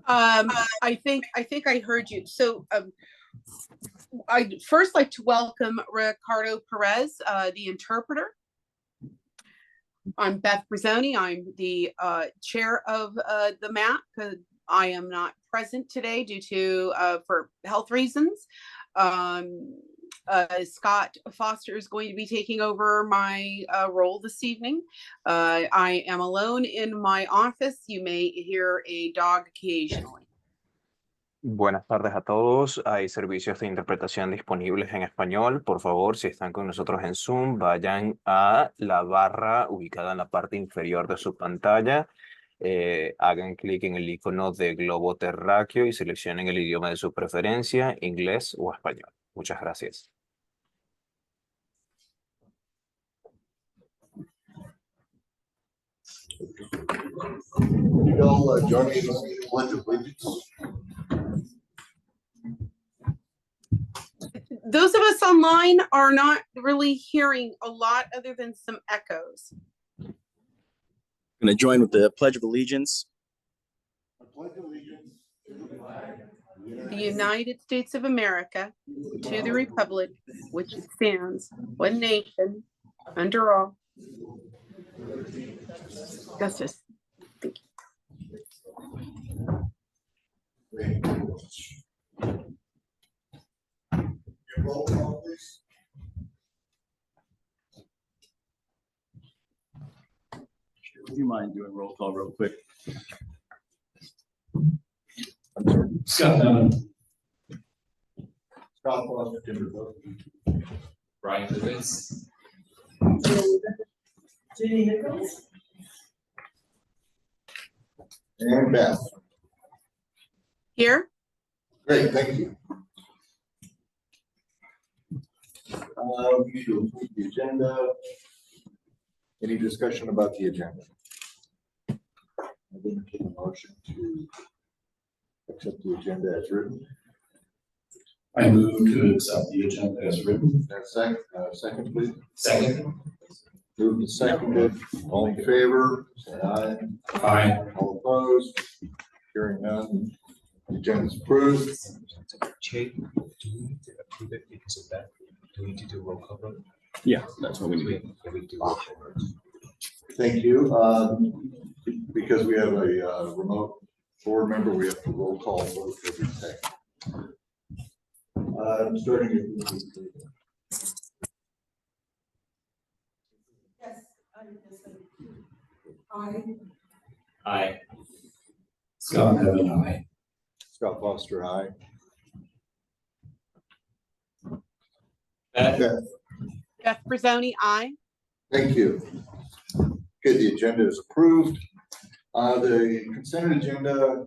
I think I heard you. So I'd first like to welcome Ricardo Perez, the interpreter. I'm Beth Bruzzone. I'm the chair of the MAC. I am not present today due to for health reasons. Scott Foster is going to be taking over my role this evening. I am alone in my office. You may hear a dog occasionally. Buenas tardes a todos. Hay servicios de interpretación disponibles en español. Por favor, si están con nosotros en Zoom, vayan a la barra ubicada en la parte inferior de su pantalla. Hagan clic en el icono de globo terráqueo y seleccionen el idioma de su preferencia, inglés o español. Muchas gracias. You all join me in the Pledge of Allegiance. Those of us online are not really hearing a lot other than some echoes. I'm going to join with the Pledge of Allegiance. I pledge allegiance to the flag The United States of America, to the republic, which stands, one nation, under all. Justice. Thank you. Roll call, please. Would you mind doing roll call real quick? Scott Foster, Timber vote. Brian Lewis. Judy Nichols. And Beth. Here? Great, thank you. We need to approve the agenda. Any discussion about the agenda? I didn't take a motion to accept the agenda as written. I move to accept the agenda as written. Second, please. Second. Moved and seconded. All in favor, say aye. Aye. All opposed? Hearing none. The agenda is approved. Chair, do we need to approve it because of that? Do we need to do roll call vote? Yeah, that's what we need. We do roll call vote. Thank you. Because we have a remote board member, we have to roll call vote every second. Starting with Yes, I. Aye. Scott Evan, aye. Scott Foster, aye. Beth. Beth Bruzzone, aye. Thank you. Okay, the agenda is approved. The consent agenda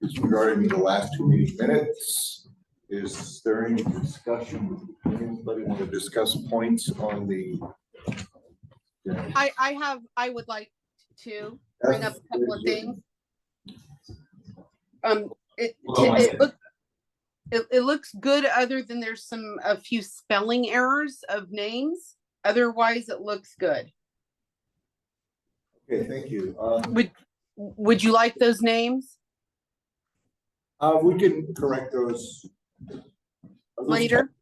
is regarding the last 2 meeting minutes. Is there any discussion? Anybody want to discuss points on the? I would like to bring up a couple of things. It looks good other than there's a few spelling errors of names. Otherwise, it looks good. Okay, thank you. Would you like those names? We can correct those Later?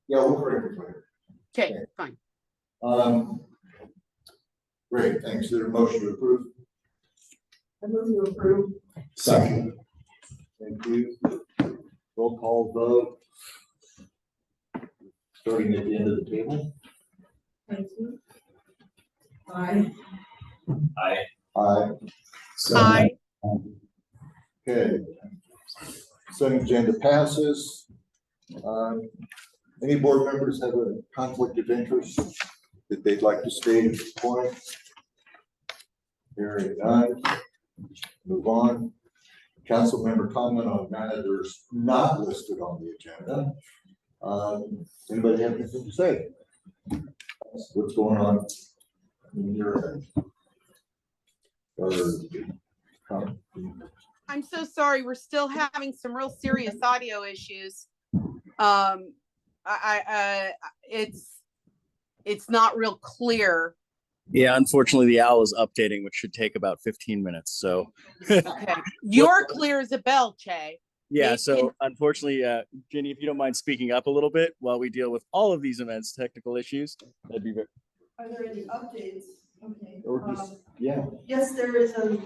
Yeah, we'll correct it later. Okay, fine. Great, thanks. Is there a motion to approve? I move to approve. Second. Thank you. Roll call vote. Starting at the end of the table. Thank you. Aye. Aye. Aye. Aye. Okay. Consent agenda passes. Any board members have a conflict of interest that they'd like to state at this point? Hearing none. Move on. Councilmember comment on matters not listed on the agenda. Anybody have anything to say? What's going on in your end? I'm so sorry. We're still having some real serious audio issues. It's not real clear. Yeah, unfortunately, the owl is updating, which should take about 15 minutes. So, Okay, you're clear as a bell, Che. yeah, Maybe- so unfortunately, Ginny, if you don't mind speaking up a little bit while we deal with all of these immense technical issues, that'd be very. Are there any updates? Okay. Yeah. Yes, there is a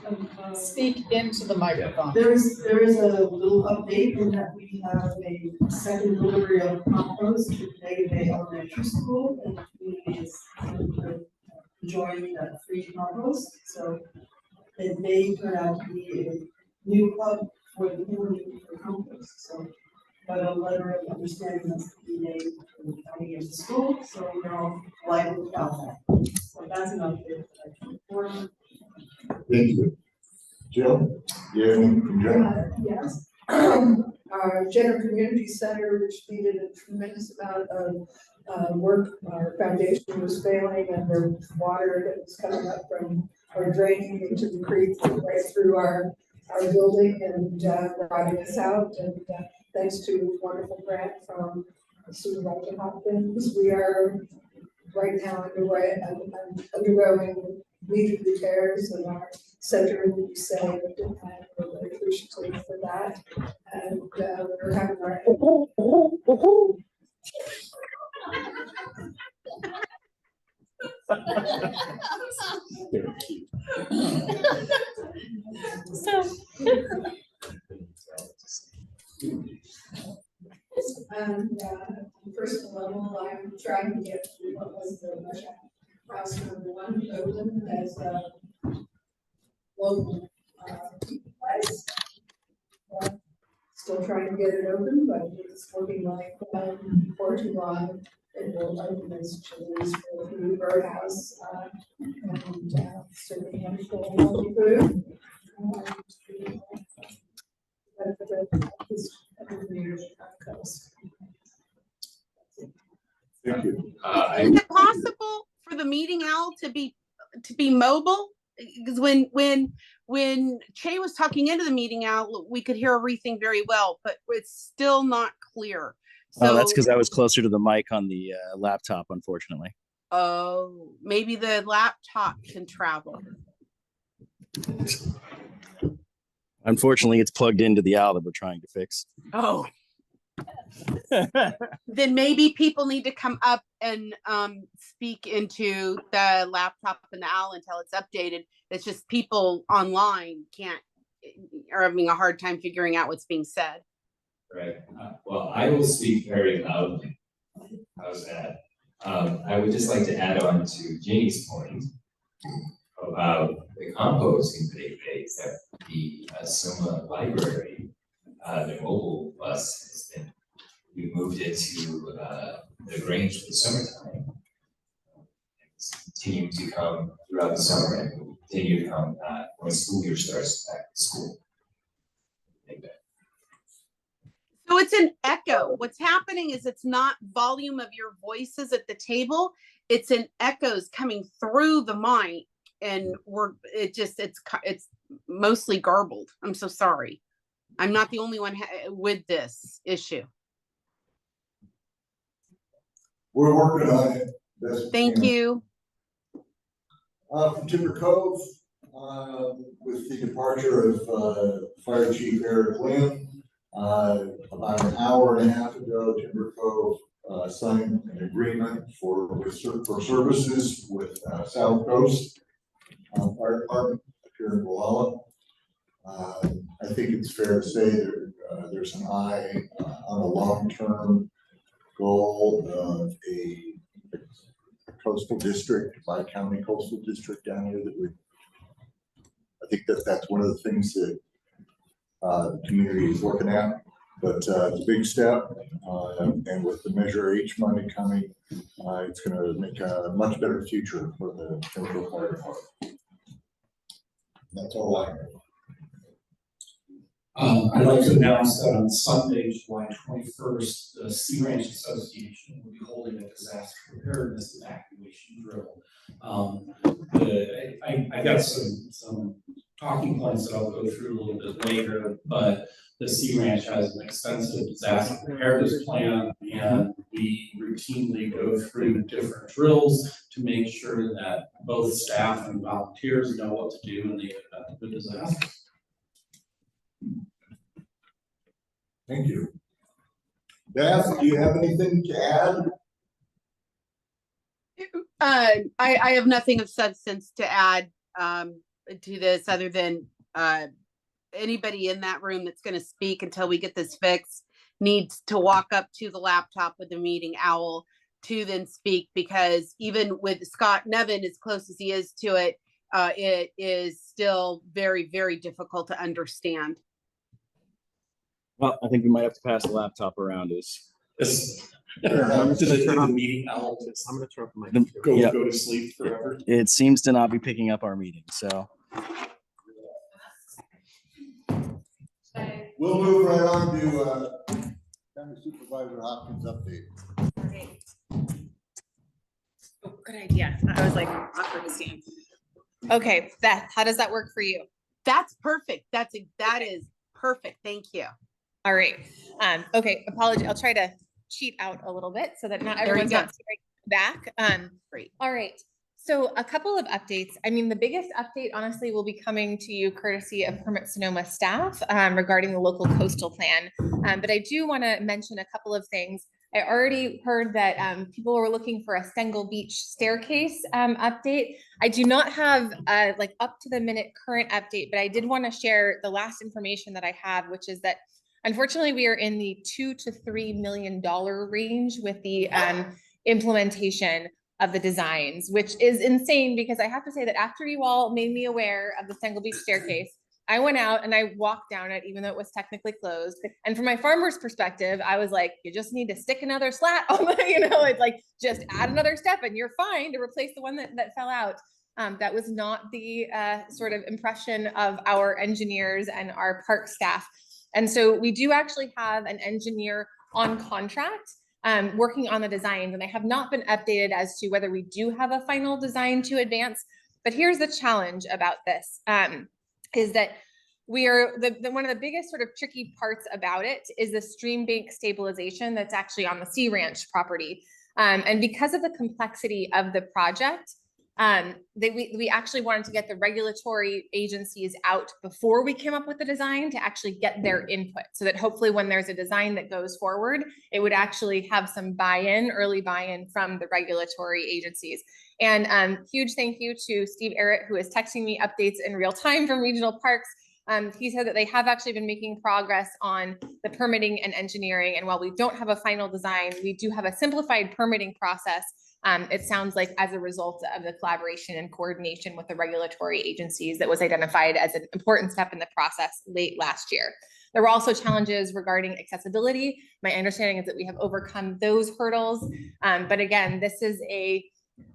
Speak into the microphone. there is a little update in that we have a second delivery of compost to Negative Bay Elementary School, and the community is enjoying that free compost. So it may turn out to be a new hub for the community for compost. So, but a letter of understanding has to be made from the county and the school, so we're all liable about that. So that's an update that I can report on. Thank you. Jill, you have anything from Jill? Yes. Our Jenner Community Center, which needed a tremendous amount of work, our foundation was failing and the water that was coming up from or draining into the creek right through our building and rotting us out. And thanks to a wonderful grant from Supervisor Hopkins, we are right now undergoing major repairs in our center in the center, and we're very appreciative for that. And we're having our and first level, I'm trying to get to what was the house number 1 open as a local place. Still trying to get it open, but it's looking like before too long it will open as Chili's for the new birdhouse and serving wonderful healthy food. Thank you. Is it possible for the meeting owl to be mobile? Because when Che was talking into the meeting owl, we could hear everything very well, but it's still not clear. So That's because I was closer to the mic on the laptop, unfortunately. oh, maybe the laptop can travel. Unfortunately, it's plugged into the owl that we're trying to fix. Oh, then maybe people need to come up and speak into the laptop and the owl until it's updated. It's just people online are having a hard time figuring out what's being said. Right. Well, I will speak very loudly. How's that? I would just like to add on to Jeannie's point about the composting database that the Sonoma Library, the mobile bus has been. We moved it to the Grange for the summertime. It's continuing to come throughout the summer and will continue to come when school year starts back to school. So it's an echo. What's happening is it's not volume of your voices at the table. It's an echoes coming through the mic, and it's mostly garbled. I'm so sorry. I'm not the only one with this issue. We're working on it. Thank you. From Timber Cove, with the departure of Fire Chief Eric Lynn, about an hour and a half ago, Timber Cove signed an agreement for services with South Coast Fire Department here in Guala. I think it's fair to say there's an eye on a long-term goal of a coastal district, bi-county coastal district down here I think that's one of the things that the community is looking at, but it's a big step, and with the Measure H money coming, it's going to make a much better future for the Central Fire Department. That's all I have. I'd like to announce that on Sunday, July 21st, the Sea Ranch Association will be holding a disaster preparedness evacuation drill. I got some talking points that I'll go through a little bit later, but the Sea Ranch has an extensive disaster preparedness plan, and we routinely go through different drills to make sure that both staff and volunteers know what to do in the event of a disaster. Thank you. Beth, do you have anything to add? I have nothing of substance to add to this other than anybody in that room that's going to speak until we get this fixed needs to walk up to the laptop with the meeting owl to then speak, because even with Scott Nevin, as close as he is to it, it is still very, very difficult to understand. Well, I think we might have to pass the laptop around. I'm gonna turn on the meeting owl. I'm gonna turn off my. Go to sleep forever. It seems to not be picking up our meeting, so. We'll move right on to County Supervisor Hopkins' update. Great. Oh, good idea. I was like, awkward to stand. Okay, Beth, how does that work for you? That's perfect. That is perfect. Thank you. All right. Okay, apology. I'll try to cheat out a little bit so that not everyone's not staring back. Great. All right. So a couple of updates. I mean, the biggest update, honestly, will be coming to you courtesy of Permit Sonoma staff regarding the local coastal plan. But I do want to mention a couple of things. I already heard that people were looking for a Stengel Beach staircase update. I do not have like up to the minute current update, but I did want to share the last information that I have, which is that unfortunately we are in the $2 to $3 million range with the implementation of the designs, which is insane because I have to say that after you all made me aware of the Stengel Beach staircase, I went out and I walked down it, even though it was technically closed. And from my farmer's perspective, I was like, you just need to stick another slat on the, it's like, just add another step and you're fine to replace the one that fell out. That was not the sort of impression of our engineers and our park staff. And so we do actually have an engineer on contract working on the designs, and I have not been updated as to whether we do have a final design to advance. But here's the challenge about this. Is that we are one of the biggest sort of tricky parts about it is the stream bank stabilization that's actually on the Sea Ranch property. And because of the complexity of the project, we actually wanted to get the regulatory agencies out before we came up with the design to actually get their input, so that hopefully when there's a design that goes forward, it would actually have some early buy-in from the regulatory agencies. And huge thank you to Steve Errett, who is texting me updates in real time from regional parks. He said that they have actually been making progress on the permitting and engineering. And while we don't have a final design, we do have a simplified permitting process. It sounds like as a result of the collaboration and coordination with the regulatory agencies that was identified as an important step in the process late last year. There were also challenges regarding accessibility. My understanding is that we have overcome those hurdles. But again, this is a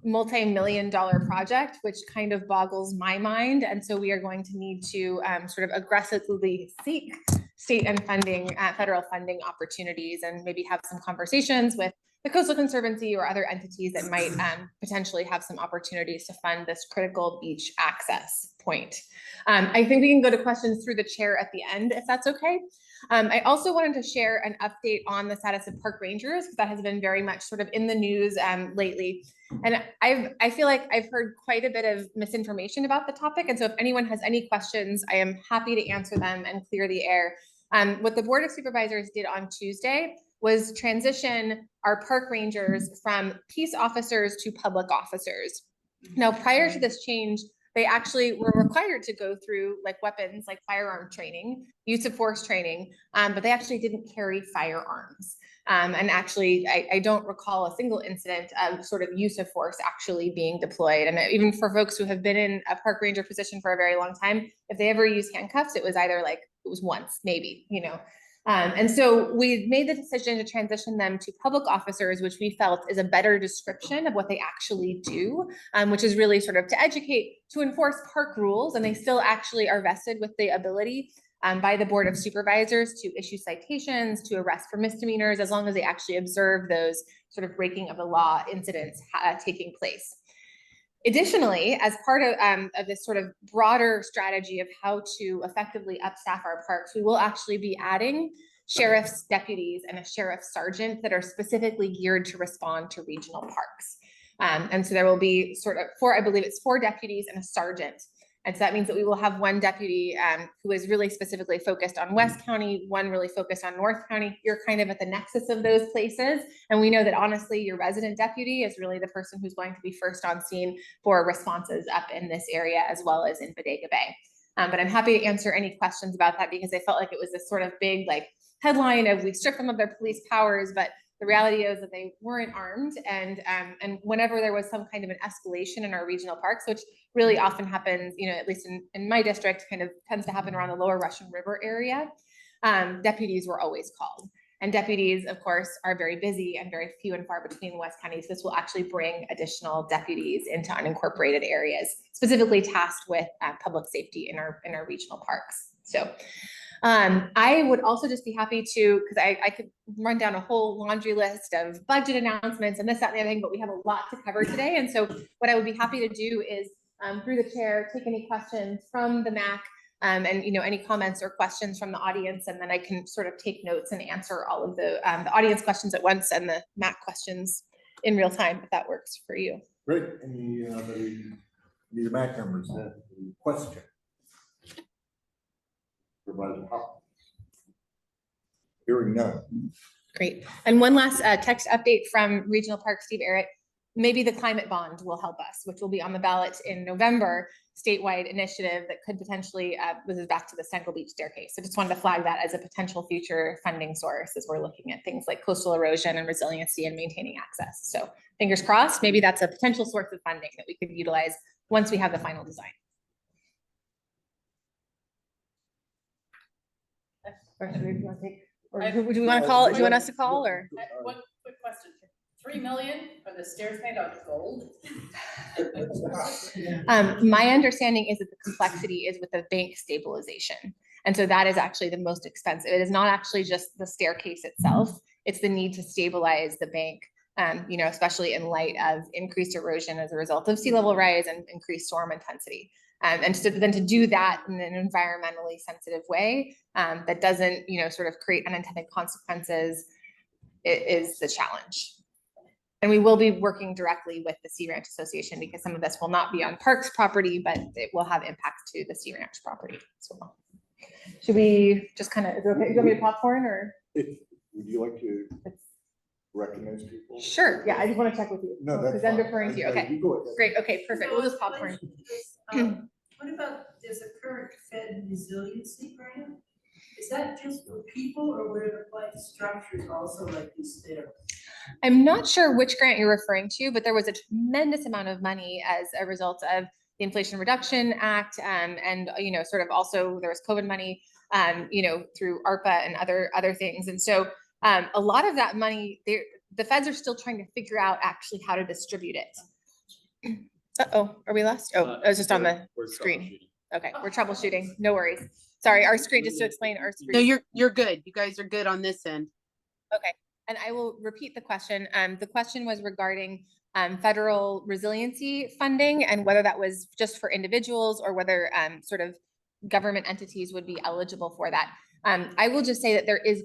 multi-million-dollar project, which kind of boggles my mind. And so we are going to need to sort of aggressively seek state and federal funding opportunities, and maybe have some conversations with the Coastal Conservancy or other entities that might potentially have some opportunities to fund this critical beach access point. I think we can go to questions through the chair at the end, if that's okay. I also wanted to share an update on the status of park rangers, because that has been very much sort of in the news lately. And I feel like I've heard quite a bit of misinformation about the topic. And so if anyone has any questions, I am happy to answer them and clear the air. What the Board of Supervisors did on Tuesday was transition our park rangers from peace officers to public officers. Now, prior to this change, they actually were required to go through like weapons, like firearm training, use of force training, but they actually didn't carry firearms. And actually, I don't recall a single incident of sort of use of force actually being deployed. And even for folks who have been in a park ranger position for a very long time, if they ever use handcuffs, it was either like, it was once, maybe, and so we made the decision to transition them to public officers, which we felt is a better description of what they actually do, which is really sort of to educate, to enforce park rules. And they still actually are vested with the ability by the Board of Supervisors to issue citations, to arrest for misdemeanors, as long as they actually observe those sort of breaking of the law incidents taking place. Additionally, as part of this sort of broader strategy of how to effectively upstaff our parks, we will actually be adding sheriff's deputies and a sheriff's sergeant that are specifically geared to respond to regional parks. And so there will be sort of I believe it's 4 deputies and a sergeant. And so that means that we will have one deputy who is really specifically focused on West County, one really focused on North County. You're kind of at the nexus of those places. And we know that honestly, your resident deputy is really the person who's going to be first on scene for responses up in this area, as well as in Bodega Bay. But I'm happy to answer any questions about that, because I felt like it was this sort of big like headline of we stripped them of their police powers, but the reality is that they weren't armed, and whenever there was some kind of an escalation in our regional parks, which really often happens, you know, at least in my district, kind of tends to happen around the lower Russian River area, deputies were always called. And deputies, of course, are very busy and very few and far between in West County. So this will actually bring additional deputies into unincorporated areas, specifically tasked with public safety in our regional parks. So I would also just be happy to, because I could run down a whole laundry list of budget announcements and this, that, and the other thing, but we have a lot to cover today. And so what I would be happy to do is, through the chair, take any questions from the MAC, and you know, any comments or questions from the audience, and then I can sort of take notes and answer all of the audience questions at once and the MAC questions in real time, if that works for you. Great. Any MAC members have a question? Hearing none. Great. And one last text update from Regional Park Steve Eric. Maybe the climate bond will help us, which will be on the ballot in November, statewide initiative that could potentially, this is back to the Central Beach staircase. So just wanted to flag that as a potential future funding source as we're looking at things like coastal erosion and resiliency and maintaining access. So fingers crossed, maybe that's a potential source of funding that we could utilize once we have the final design. Or do we want to take, or do we want to call? Do you want us to call, or? One quick question. 3 million for the stairs made out of gold? My understanding is that the complexity is with the bank stabilization. And so that is actually the most expensive. It is not actually just the staircase itself. It's the need to stabilize the bank, you know, especially in light of increased erosion as a result of sea level rise and increased storm intensity. And so then to do that in an environmentally sensitive way that doesn't, you know, sort of create unintended consequences, is the challenge. And we will be working directly with the Sea Ranch Association, because some of this will not be on Parks property, but it will have impacts to the Sea Ranch property as well. Should we just kind of, is it okay? Do you want me to popcorn, or? Would you like to recognize people? Sure. Yeah, I just want to check with you. No, that's because I'm fine. deferring to you. Okay. You go ahead. Great. Okay, perfect. We'll just popcorn. What about, there's a current Fed resiliency grant? Is that just for people, or would it apply to structures also, like these stairs? I'm not sure which grant you're referring to, but there was a tremendous amount of money as a result of the Inflation Reduction Act, and you know, sort of also there was COVID money, you know, through ARPA and other things. And so a lot of that money, the feds are still trying to figure out actually how to distribute it. Uh-oh, are we lost? Oh, it was just on the screen. Okay, we're troubleshooting. No worries. Sorry, our screen, just to explain our screen. No, you're good. You guys are good on this end. Okay, and I will repeat the question. The question was regarding federal resiliency funding and whether that was just for individuals or whether sort of government entities would be eligible for that. I will just say that there is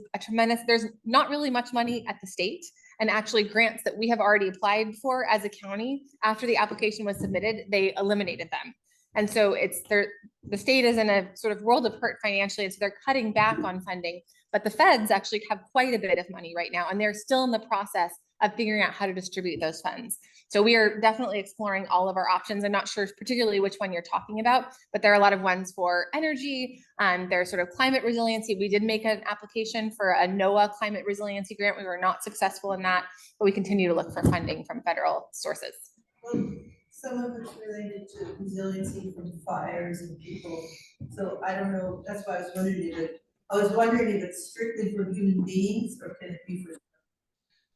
there's not really much money at the state, and actually grants that we have already applied for as a county, after the application was submitted, they eliminated them. And so the state is in a sort of world of hurt financially, and so they're cutting back on funding, but the feds actually have quite a bit of money right now, and they're still in the process of figuring out how to distribute those funds. So we are definitely exploring all of our options. I'm not sure particularly which one you're talking about, but there are a lot of ones for energy, there's sort of climate resiliency. We did make an application for a NOAA climate resiliency grant. We were not successful in that, but we continue to look for funding from federal sources. Well, some of it's related to resiliency from fires and people. So I don't know, that's why I was wondering if it's strictly for human beings, or can it be for?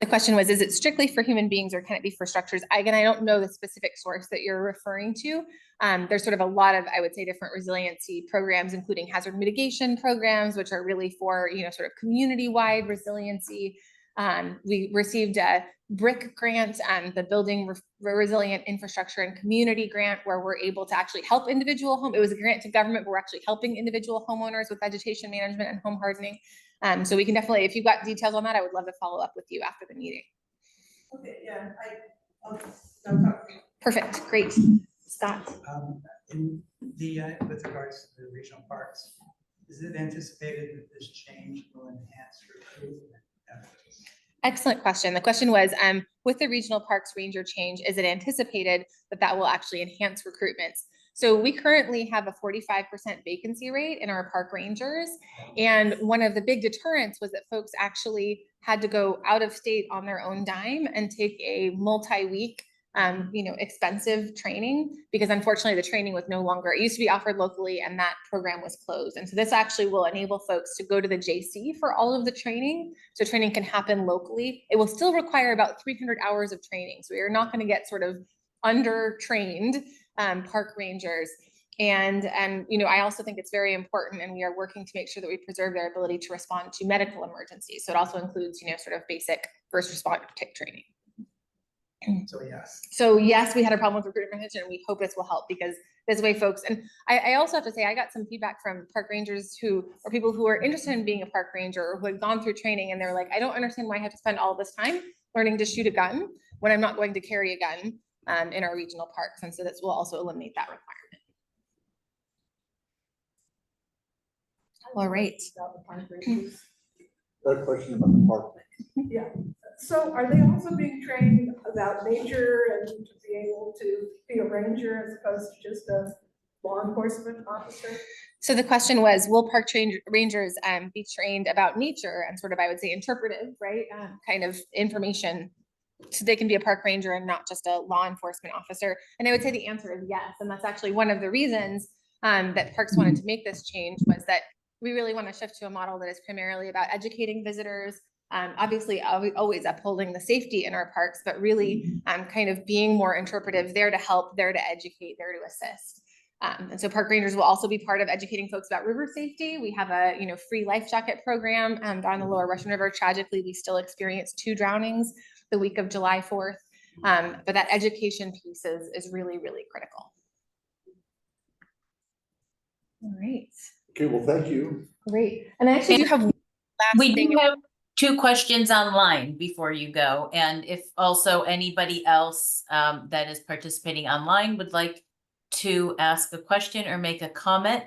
The question was, is it strictly for human beings, or can it be for structures? Again, I don't know the specific source that you're referring to. There's sort of a lot of, I would say, different resiliency programs, including hazard mitigation programs, which are really for, you know, sort of community-wide resiliency. We received a BRIC grant, the Building Resilient Infrastructure and Community grant, where we're able to actually help it was a grant to government, but we're actually helping individual homeowners with vegetation management and home hardening. So we can definitely, if you've got details on that, I would love to follow up with you after the meeting. Okay, yeah, Perfect, great. Scott. In the, with regards to the regional parks, is it anticipated that this change will enhance recruitment efforts? Excellent question. The question was, with the regional parks ranger change, is it anticipated that that will actually enhance recruitments? So we currently have a 45% vacancy rate in our park rangers. And one of the big deterrents was that folks actually had to go out of state on their own dime and take a multi-week expensive training, because unfortunately the training was no longer, it used to be offered locally and that program was closed. And so this actually will enable folks to go to the JC for all of the training. So training can happen locally. It will still require about 300 hours of training. So you're not going to get sort of under-trained park rangers. And I also think it's very important, and we are working to make sure that we preserve their ability to respond to medical emergencies. So it also includes, sort of basic first responder type training. So yes, we had a problem with recruitment retention, and we hope this will help, because this way folks, and I also have to say, I got some feedback from park rangers or people who are interested in being a park ranger or who had gone through training, and they're like, I don't understand why I have to spend all this time learning to shoot a gun when I'm not going to carry a gun in our regional parks. And so this will also eliminate that requirement. All right. That question about the park. Yeah. So are they also being trained about nature and to be able to be a ranger as opposed to just a law enforcement officer? So the question was, will park rangers be trained about nature and sort of, I would say, interpretive, right? Kind of information, so they can be a park ranger and not just a law enforcement officer? And I would say the answer is yes. And that's actually one of the reasons that Parks wanted to make this change, was that we really want to shift to a model that is primarily about educating visitors, obviously always upholding the safety in our parks, but really kind of being more interpretive, there to help, there to educate, there to assist. And so park rangers will also be part of educating folks about river safety. We have a free life jacket program down the lower Russian River. Tragically, we still experienced 2 drownings the week of July 4th. But that education piece is really, really critical. All right. Okay, well, thank you. Great. And I actually do have one last we thing. do have 2 questions online before you go. And if also anybody else that is participating online would like to ask a question or make a comment,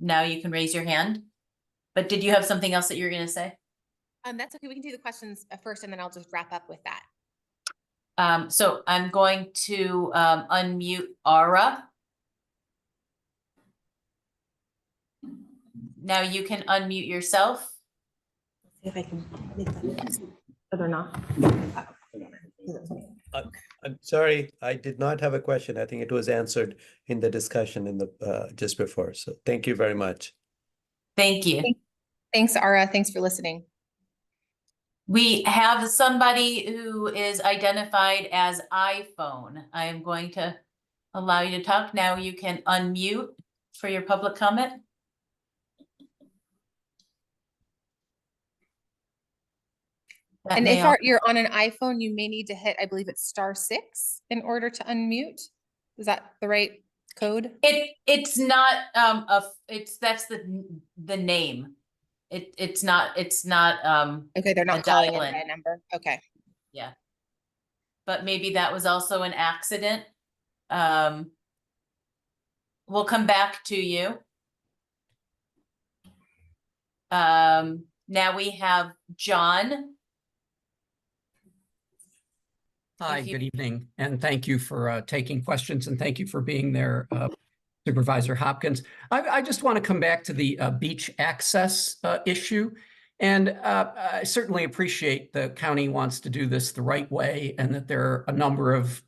now you can raise your hand. But did you have something else that you're going to say? That's okay. We can do the questions first, and then I'll just wrap up with that. So I'm going to unmute Ara. Now you can unmute yourself. See if I can make that, or not. I'm sorry, I did not have a question. I think it was answered in the discussion in the just before. So thank you very much. Thank you. Thanks, Ara. Thanks for listening. We have somebody who is identified as iPhone. I am going to allow you to talk. Now you can unmute for your public comment. And if you're on an iPhone, you may need to hit, I believe it's *6 in order to unmute. Is that the right code? It's not that's the name. It's not okay, they're not calling it a number. Okay. Yeah. But maybe that was also an accident. We'll come back to you. Now we have John. Hi, good evening, and thank you for taking questions, and thank you for being there, Supervisor Hopkins. I just want to come back to the beach access issue, and I certainly appreciate the county wants to do this the right way, and that there are a number of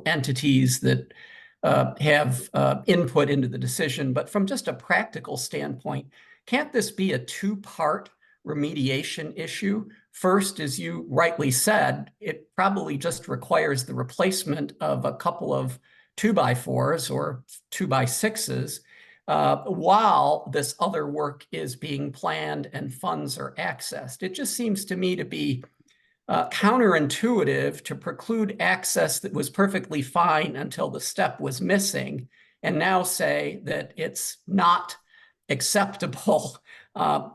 entities that have input into the decision. But from just a practical standpoint, can't this be a 2-part remediation issue? First, as you rightly said, it probably just requires the replacement of a couple of 2x4s or 2x6s. while this other work is being planned and funds are accessed. It just seems to me to be counterintuitive to preclude access that was perfectly fine until the step was missing, and now say that it's not acceptable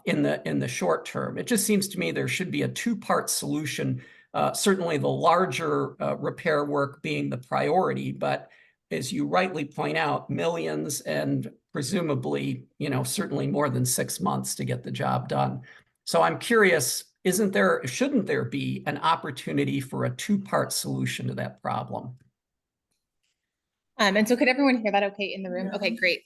in the short term. It just seems to me there should be a two-part solution. Certainly the larger repair work being the priority, but as you rightly point out, millions and presumably, certainly more than 6 months to get the job done. So I'm curious, shouldn't there be an opportunity for a two-part solution to that problem? And so could everyone hear that okay in the room? Okay, great.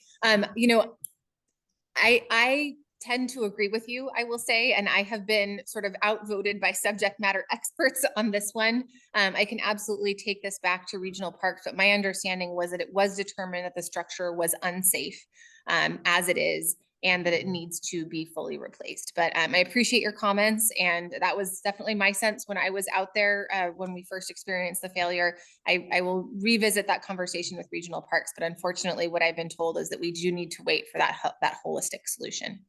I tend to agree with you, I will say, and I have been sort of outvoted by subject matter experts on this one. I can absolutely take this back to regional parks, but my understanding was that it was determined that the structure was unsafe as it is, and that it needs to be fully replaced. But I appreciate your comments, and that was definitely my sense when I was out there when we first experienced the failure. I will revisit that conversation with regional parks, but unfortunately what I've been told is that we do need to wait for that holistic solution.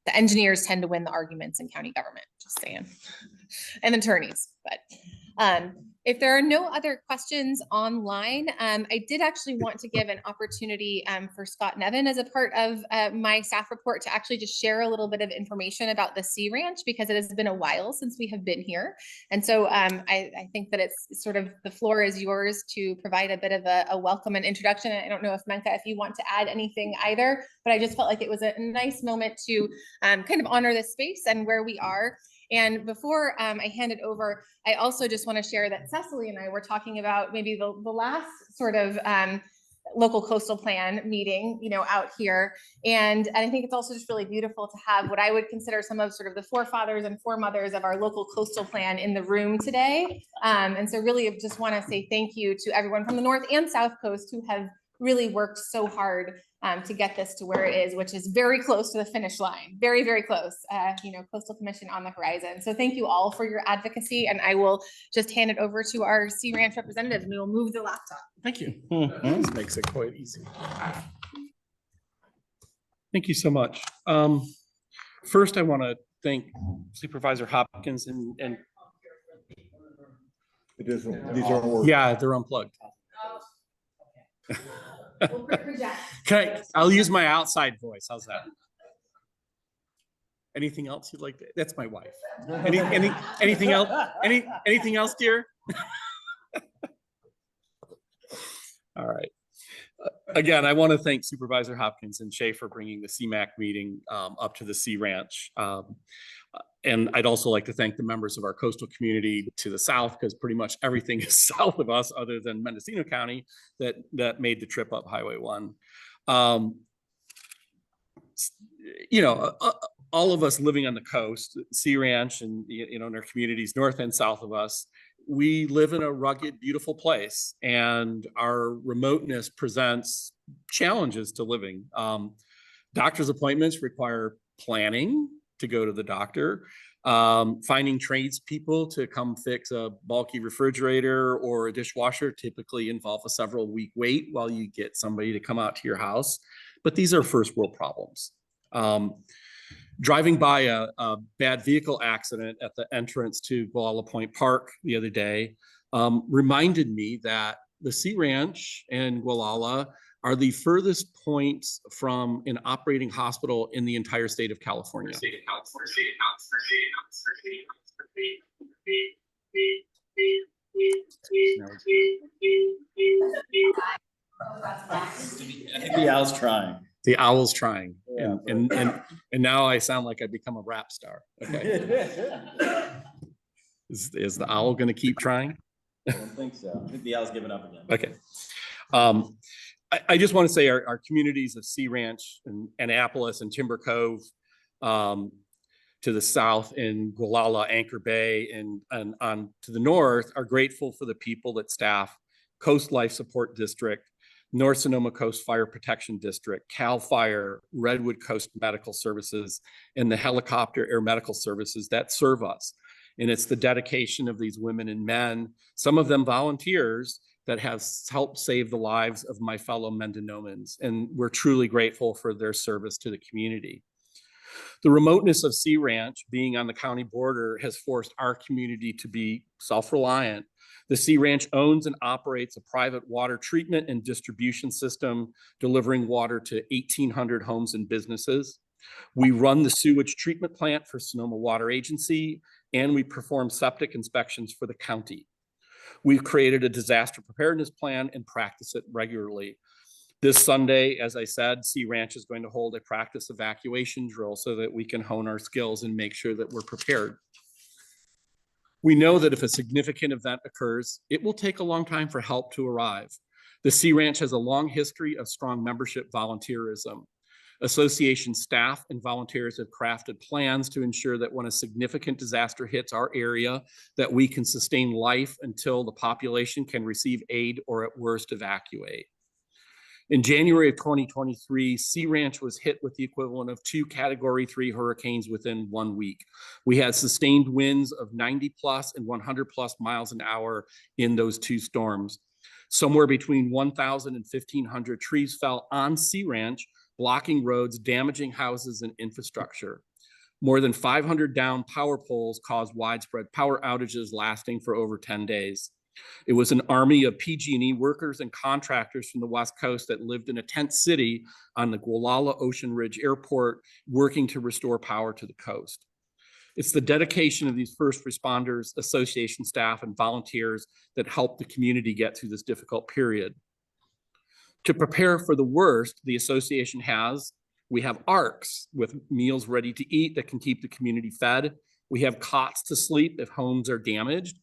The engineers tend to win the arguments in county government, just saying, and attorneys. But if there are no other questions online, I did actually want to give an opportunity for Scott Nevin as a part of my staff report to actually just share a little bit of information about the Sea Ranch, because it has been a while since we have been here. And so I think that it's sort of, the floor is yours to provide a bit of a welcome and introduction. I don't know if Menka, if you want to add anything either, but I just felt like it was a nice moment to kind of honor this space and where we are. And before I hand it over, I also just want to share that Cecily and I were talking about maybe the last sort of local coastal plan meeting, out here. And I think it's also just really beautiful to have what I would consider some of sort of the forefathers and foremothers of our local coastal plan in the room today. And so really just want to say thank you to everyone from the North and South Coast who have really worked so hard to get this to where it is, which is very close to the finish line, very, very close, Coastal Commission on the horizon. So thank you all for your advocacy, and I will just hand it over to our Sea Ranch representative, and we will move the laptop. Thank you. This makes it quite easy. Thank you so much. First, I want to thank Supervisor Hopkins and It isn't, these aren't working. yeah, they're unplugged. I'll use my outside voice. How's that? Anything else you'd like to? That's my wife. Anything else? Anything else, dear? All right. Again, I want to thank Supervisor Hopkins and Shay for bringing the CMAC meeting up to the Sea Ranch. And I'd also like to thank the members of our coastal community to the south, because pretty much everything is south of us other than Mendocino County that made the trip up Highway 1. All of us living on the coast, Sea Ranch, and in our communities north and south of us, we live in a rugged, beautiful place, and our remoteness presents challenges to living. Doctor's appointments require planning to go to the doctor. Finding tradespeople to come fix a bulky refrigerator or a dishwasher typically involve a several-week wait while you get somebody to come out to your house. But these are first world problems. Driving by a bad vehicle accident at the entrance to Guala Point Park the other day reminded me that the Sea Ranch and Gualala are the furthest points from an operating hospital in the entire state of California. The owl's trying. The owl's trying. Yeah, and now I sound like I've become a rap star. Okay. Is the owl going to keep trying? I don't think so. I think the owl's given up again. Okay. I just want to say our communities of Sea Ranch and Annapolis and Timber Cove to the south, in Gualala, Anchor Bay, and on to the north are grateful for the people that staff Coast Life Support District, North Sonoma Coast Fire Protection District, CAL FIRE, Redwood Coast Medical Services, and the helicopter air medical services that serve us. And it's the dedication of these women and men, some of them volunteers, that has helped save the lives of my fellow Mendonomans, and we're truly grateful for their service to the community. The remoteness of Sea Ranch, being on the county border, has forced our community to be self-reliant. The Sea Ranch owns and operates a private water treatment and distribution system, delivering water to 1,800 homes and businesses. We run the sewage treatment plant for Sonoma Water Agency, and we perform septic inspections for the county. We've created a disaster preparedness plan and practice it regularly. This Sunday, as I said, Sea Ranch is going to hold a practice evacuation drill so that we can hone our skills and make sure that we're prepared. We know that if a significant event occurs, it will take a long time for help to arrive. The Sea Ranch has a long history of strong membership volunteerism. Association staff and volunteers have crafted plans to ensure that when a significant disaster hits our area, that we can sustain life until the population can receive aid or at worst evacuate. In January of 2023, Sea Ranch was hit with the equivalent of 2 Category 3 hurricanes within 1 week. We had sustained winds of 90 plus and 100 plus miles an hour in those 2 storms. Somewhere between 1,000 and 1,500 trees fell on Sea Ranch, blocking roads, damaging houses and infrastructure. More than 500 downed power poles caused widespread power outages lasting for over 10 days. It was an army of PG&E workers and contractors from the West Coast that lived in a tent city on the Gualala Ocean Ridge Airport, working to restore power to the coast. It's the dedication of these first responders, association staff, and volunteers that helped the community get through this difficult period. To prepare for the worst, the association we have ARCs with meals ready to eat that can keep the community fed. We have cots to sleep if homes are damaged.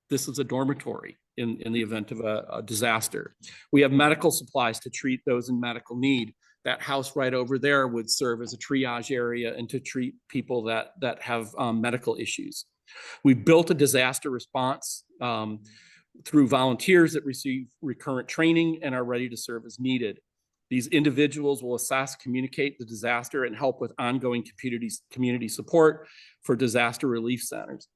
This is a dormitory in the event of a disaster. We have medical supplies to treat those in medical need. That house right over there would serve as a triage area and to treat people that have medical issues. We've built a disaster response through volunteers that receive recurrent training and are ready to serve as needed. These individuals will assess, communicate the disaster, and help with ongoing community support for disaster relief centers.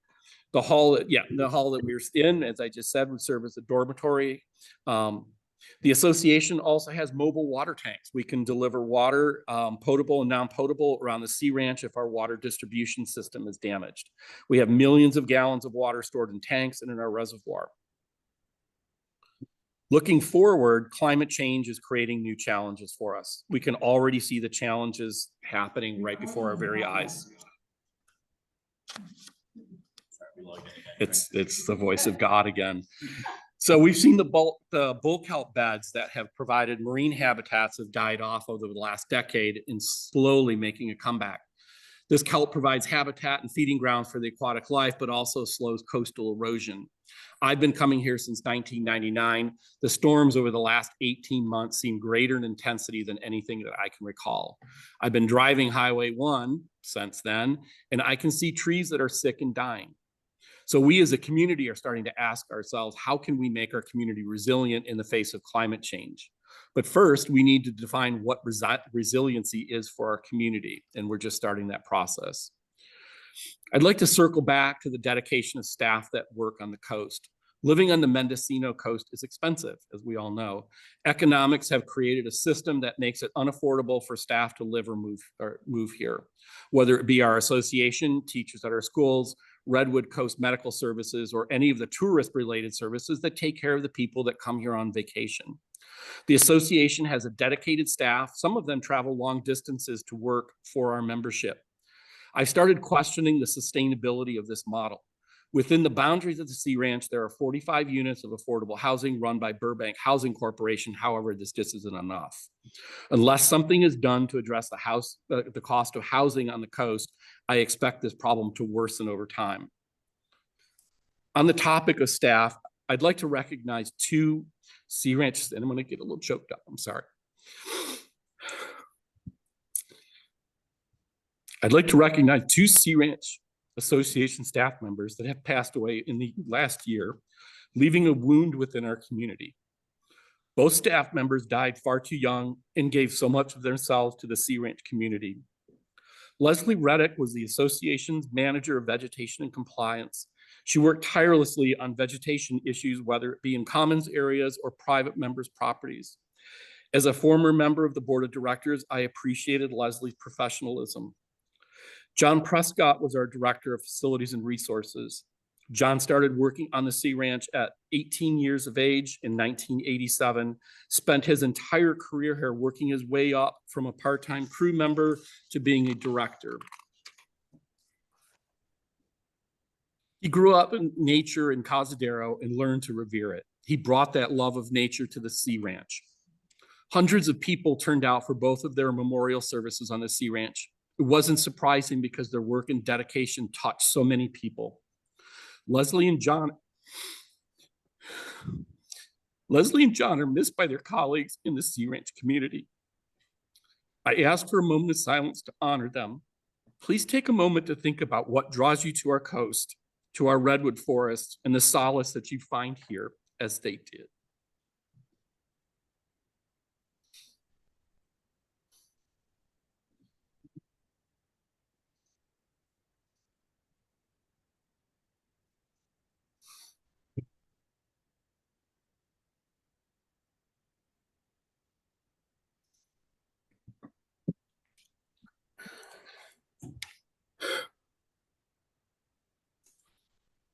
The hall that we're in, as I just said, would serve as a dormitory. The association also has mobile water tanks. We can deliver water, potable and non-potable, around the Sea Ranch if our water distribution system is damaged. We have millions of gallons of water stored in tanks and in our reservoir. Looking forward, climate change is creating new challenges for us. We can already see the challenges happening right before our very eyes. It's the voice of God again. So we've seen the bull kelp beds that have provided marine habitats have died off over the last decade and slowly making a comeback. This kelp provides habitat and feeding grounds for the aquatic life, but also slows coastal erosion. I've been coming here since 1999. The storms over the last 18 months seem greater in intensity than anything that I can recall. I've been driving Highway 1 since then, and I can see trees that are sick and dying. So we as a community are starting to ask ourselves, how can we make our community resilient in the face of climate change? But first, we need to define what resiliency is for our community, and we're just starting that process. I'd like to circle back to the dedication of staff that work on the coast. Living on the Mendocino coast is expensive, as we all know. Economics have created a system that makes it unaffordable for staff to live or move here. Whether it be our association, teachers at our schools, Redwood Coast Medical Services, or any of the tourist-related services that take care of the people that come here on vacation. The association has a dedicated staff. Some of them travel long distances to work for our membership. I started questioning the sustainability of this model. Within the boundaries of the Sea Ranch, there are 45 units of affordable housing run by Burbank Housing Corporation. However, this just isn't enough. Unless something is done to address the cost of housing on the coast, I expect this problem to worsen over time. On the topic of staff, I'd like to recognize 2 Sea Ranch, and I'm going to get a little choked up, I'm sorry. I'd like to recognize 2 Sea Ranch Association staff members that have passed away in the last year, leaving a wound within our community. Both staff members died far too young and gave so much of themselves to the Sea Ranch community. Leslie Reddick was the association's manager of vegetation and compliance. She worked tirelessly on vegetation issues, whether it be in commons areas or private members' properties. As a former member of the board of directors, I appreciated Leslie's professionalism. John Prescott was our director of facilities and resources. John started working on the Sea Ranch at 18 years of age in 1987, spent his entire career here working his way up from a part-time crew member to being a director. He grew up in nature in Cazadero and learned to revere it. He brought that love of nature to the Sea Ranch. Hundreds of people turned out for both of their memorial services on the Sea Ranch. It wasn't surprising because their work and dedication touched so many people. Leslie and John are missed by their colleagues in the Sea Ranch community. I ask for a moment of silence to honor them. Please take a moment to think about what draws you to our coast, to our redwood forests, and the solace that you find here as they did.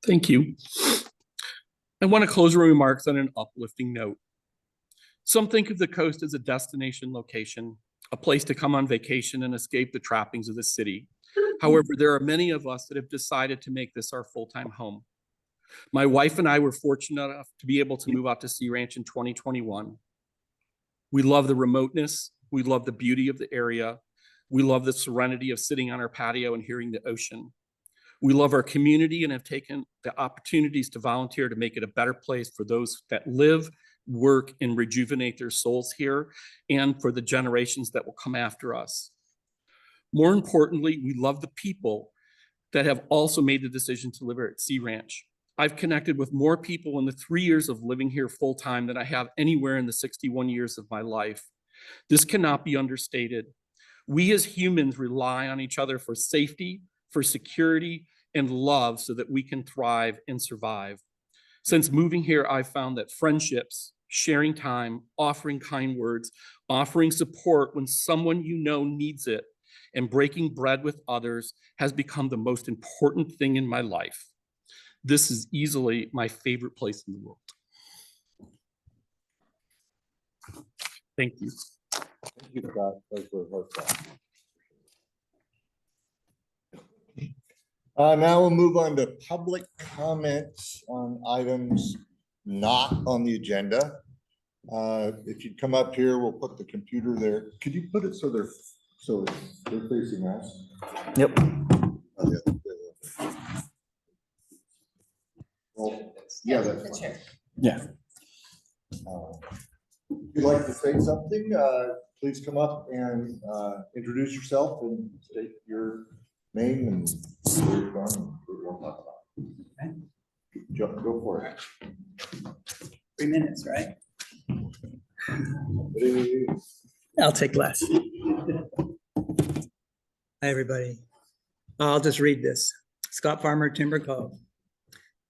Thank you. I want to close our remarks on an uplifting note. Some think of the coast as a destination location, a place to come on vacation and escape the trappings of the city. However, there are many of us that have decided to make this our full-time home. My wife and I were fortunate enough to be able to move out to Sea Ranch in 2021. We love the remoteness. We love the beauty of the area. We love the serenity of sitting on our patio and hearing the ocean. We love our community and have taken the opportunities to volunteer to make it a better place for those that live, work, and rejuvenate their souls here, and for the generations that will come after us. More importantly, we love the people that have also made the decision to live here at Sea Ranch. I've connected with more people in the 3 years of living here full-time than I have anywhere in the 61 years of my life. This cannot be understated. We as humans rely on each other for safety, for security, and love so that we can thrive and survive. Since moving here, I've found that friendships, sharing time, offering kind words, offering support when someone you know needs it, and breaking bread with others has become the most important thing in my life. This is easily my favorite place in the world. Thank you. Thank you, Scott. Those were heartfelt. Now we'll move on to public comments on items not on the agenda. If you'd come up here, we'll put the computer there. Could you put it so they're facing us? Yep. Well, yeah, that's fine. Yeah. If you'd like to say something, please come up and introduce yourself and state your name and where you're from and what you want to talk about. Okay. Go for it. 3 minutes, right? I'll take less. Hi, everybody. I'll just read this. Scott Farmer, Timber Cove.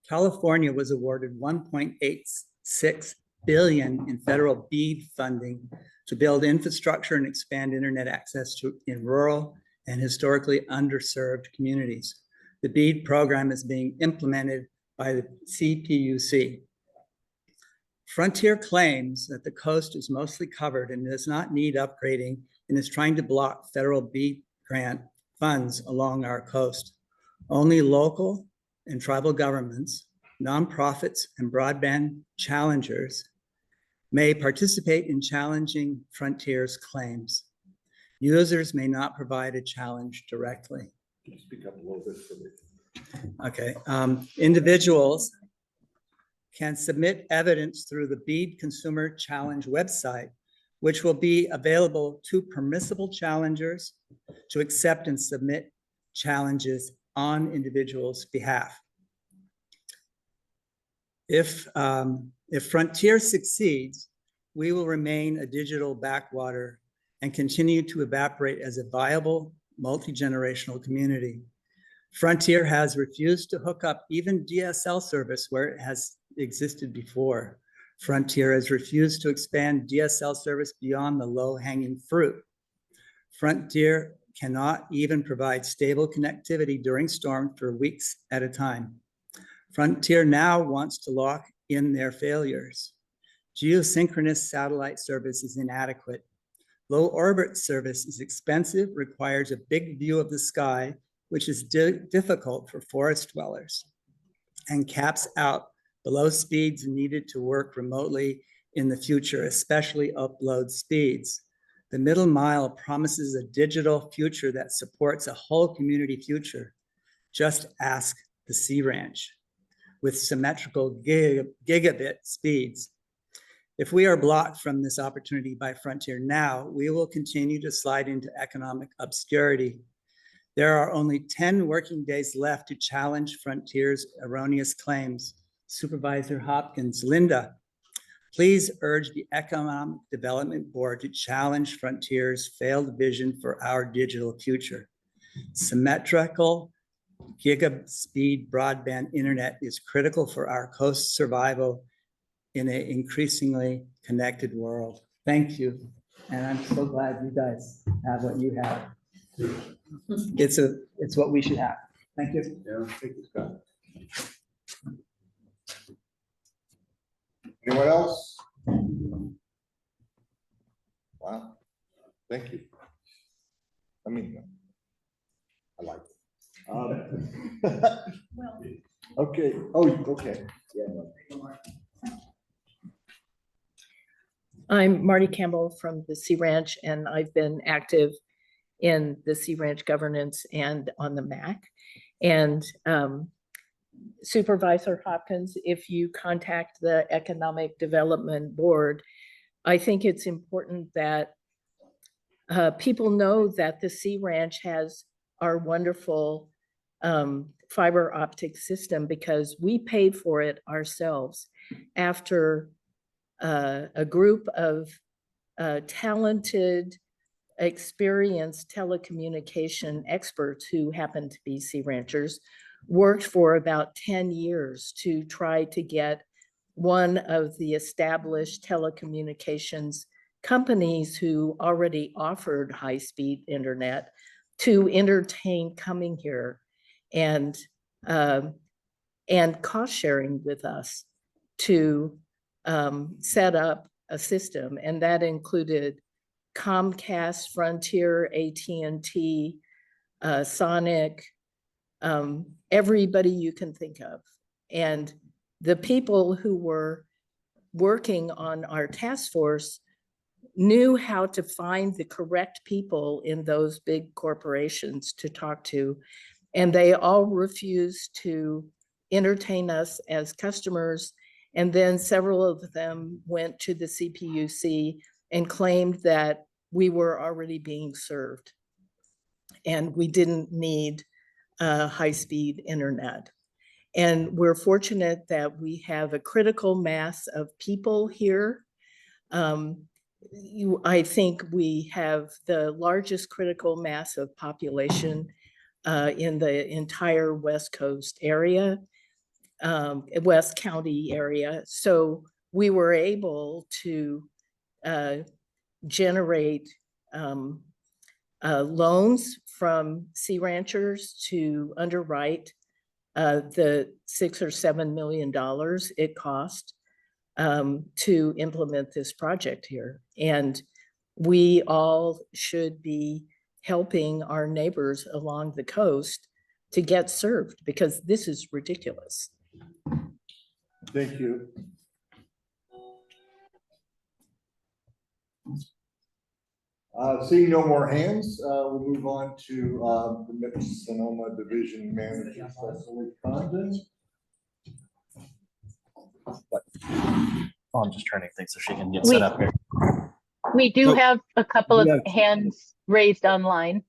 California was awarded $1.86 billion in federal BEAD funding to build infrastructure and expand internet access in rural and historically underserved communities. The BEAD program is being implemented by the CPUC. Frontier claims that the coast is mostly covered and does not need upgrading and is trying to block federal BEAD grant funds along our coast. Only local and tribal governments, nonprofits, and broadband challengers may participate in challenging Frontier's claims. Users may not provide a challenge directly. Can you speak up a little bit for me? Okay. Individuals can submit evidence through the BEAD Consumer Challenge website, which will be available to permissible challengers to accept and submit challenges on individuals' behalf. If Frontier succeeds, we will remain a digital backwater and continue to evaporate as a viable multi-generational community. Frontier has refused to hook up even DSL service where it has existed before. Frontier has refused to expand DSL service beyond the low-hanging fruit. Frontier cannot even provide stable connectivity during storms for weeks at a time. Frontier now wants to lock in their failures. Geosynchronous satellite service is inadequate. Low orbit service is expensive, requires a big view of the sky, which is difficult for forest dwellers, and caps out below speeds needed to work remotely in the future, especially upload speeds. The middle mile promises a digital future that supports a whole community future. Just ask the Sea Ranch with symmetrical gigabit speeds. If we are blocked from this opportunity by Frontier now, we will continue to slide into economic obscurity. There are only 10 working days left to challenge Frontier's erroneous claims. Supervisor Hopkins, Linda, please urge the Economic Development Board to challenge Frontier's failed vision for our digital future. Symmetrical gigabit broadband internet is critical for our coast survival in an increasingly connected world. Thank you. And I'm so glad you guys have what you have. It's what we should have. Thank you. Yeah, thank you, Scott. Anyone else? Wow, thank you. I mean, I like it. Okay, oh, okay. Yeah. I'm Marty Campbell from the Sea Ranch, and I've been active in the Sea Ranch governance and on the MAC. And Supervisor Hopkins, if you contact the Economic Development Board, I think it's important that people know that the Sea Ranch has our wonderful fiber optic system because we paid for it ourselves after a group of talented, experienced telecommunication experts who happen to be Sea Ranchers worked for about 10 years to try to get one of the established telecommunications companies who already offered high-speed internet to entertain coming here and cost sharing with us to set up a system. And that included Comcast, Frontier, AT&T, Sonic, everybody you can think of. And the people who were working on our task force knew how to find the correct people in those big corporations to talk to. And they all refused to entertain us as customers. And then several of them went to the CPUC and claimed that we were already being served and we didn't need high-speed internet. And we're fortunate that we have a critical mass of people here. I think we have the largest critical mass of population in the entire West Coast area, West County area. So we were able to generate loans from Sea Ranchers to underwrite the $6 or $7 million it cost to implement this project here. And we all should be helping our neighbors along the coast to get served because this is ridiculous. Thank you. Seeing no more hands, we'll move on to the Sonoma Division Manager, Cecily Condon. Oh, I'm just turning things so she can get set up here. We do have a couple of hands raised online.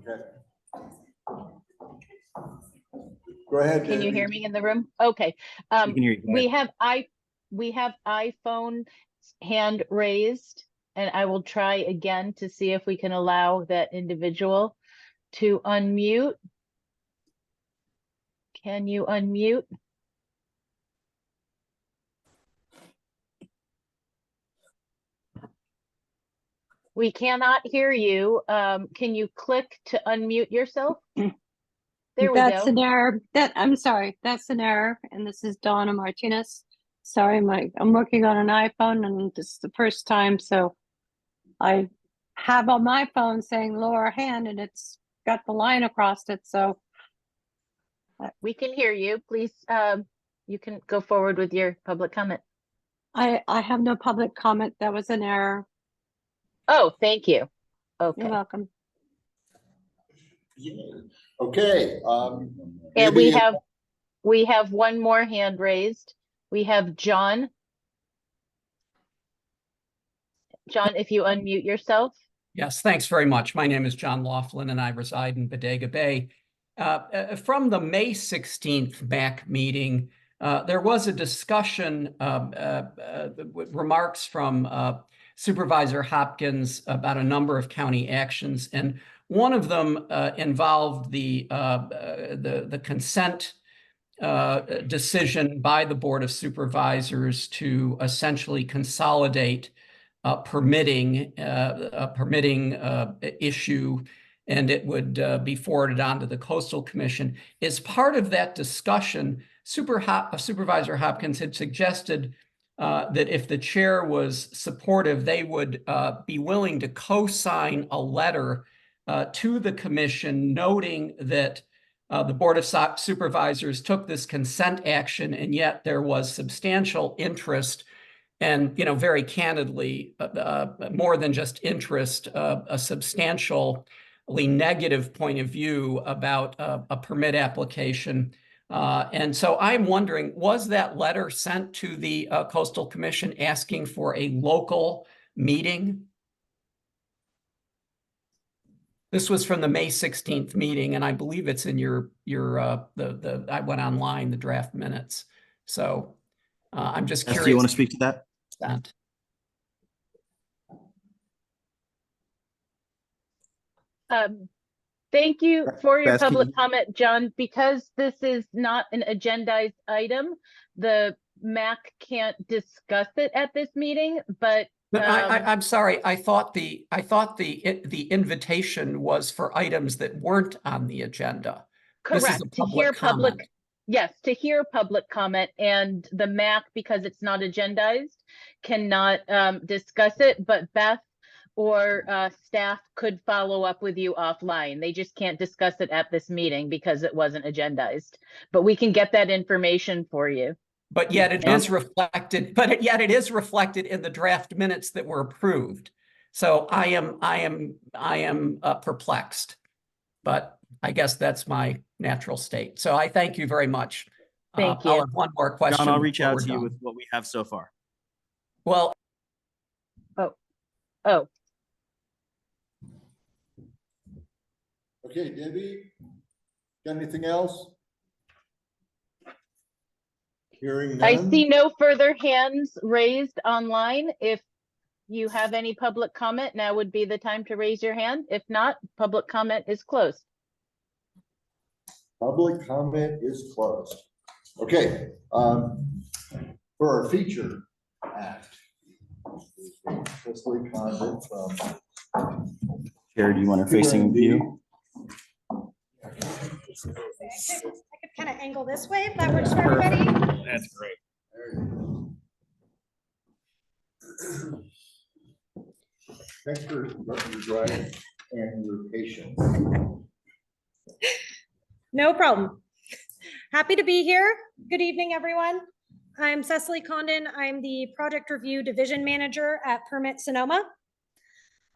Okay. Go ahead. Can you hear me in the room? Okay. We can hear you. We have iPhone hand raised, and I will try again to see if we can allow that individual to unmute. Can you unmute? We cannot hear you. Can you click to unmute yourself? There we That's go. an error. I'm sorry, that's an error. And this is Donna Martinez. Sorry, I'm working on an iPhone and this is the first time. So I have on my phone saying lower hand and it's got the line across it. So we can hear you. Please, you can go forward with your public comment. I have no public comment. That was an error. Oh, thank you. Okay. You're welcome. Okay. And we have one more hand raised. We have John. John, if you unmute yourself. Yes, thanks very much. My name is John Laughlin and I reside in Bodega Bay. From the May 16th MAC meeting, there was a discussion, remarks from Supervisor Hopkins about a number of county actions, and one of them involved the consent decision by the Board of Supervisors to essentially consolidate a permitting issue, and it would be forwarded on to the Coastal Commission. As part of that discussion, Supervisor Hopkins had suggested that if the chair was supportive, they would be willing to co-sign a letter to the commission noting that the Board of Supervisors took this consent action, and yet there was substantial interest and, very candidly, more than just interest, a substantially negative point of view about a permit application. And so I'm wondering, was that letter sent to the Coastal Commission asking for a local meeting? This was from the May 16th meeting, and I believe it's in your I went online, the draft minutes. So I'm just curious. Do you want to speak to that? Thank you for your Beth, public comment, John. Because this is not an agendized item, the MAC can't discuss it at this meeting, but I'm sorry. I thought the invitation was for items that weren't on the agenda. Correct. This is a to hear comment. Yes, to hear public comment, and the MAC, because it's not agendized, cannot discuss it, but Beth or staff could follow up with you offline. They just can't discuss it at this meeting because it wasn't agendized, but we can get that information for you. But yet it is reflected. But yet it is reflected in the draft minutes that were approved. So I am perplexed. But I guess that's my natural state. So I thank you very much. Thank you. I'll have one more question. John, I'll reach before out we're to you done. with what we have so far. Well. Oh. Okay, Debbie, got anything else? Hearing none. I see no further hands raised online. If you have any public comment, now would be the time to raise your hand. If not, public comment is closed. Public comment is closed. Okay, for our feature act. Cecily Condon from Chair, do you want a facing view? I could kind of angle this way if that works for everybody. That's great. Thanks for your drive and your patience. No problem. Happy to be here. Good evening, everyone. I'm Cecily Condon. I'm the Project Review Division Manager at Permit Sonoma.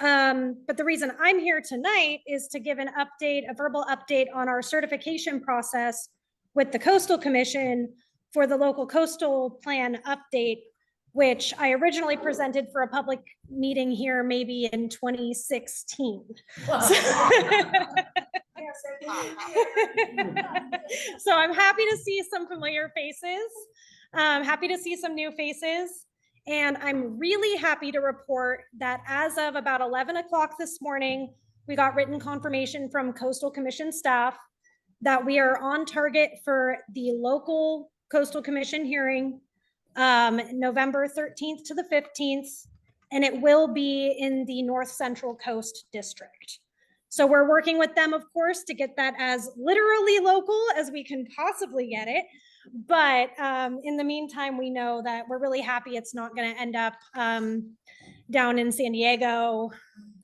But the reason I'm here tonight is to give an update, a verbal update on our certification process with the Coastal Commission for the local coastal plan update, which I originally presented for a public meeting here maybe in 2016. So I'm happy to see some familiar faces. Happy to see some new faces. And I'm really happy to report that as of about 11 o'clock this morning, we got written confirmation from Coastal Commission staff that we are on target for the local Coastal Commission hearing, November 13th to the 15th, and it will be in the North Central Coast District. So we're working with them, of course, to get that as literally local as we can possibly get it. But in the meantime, we know that we're really happy it's not going to end up down in San Diego.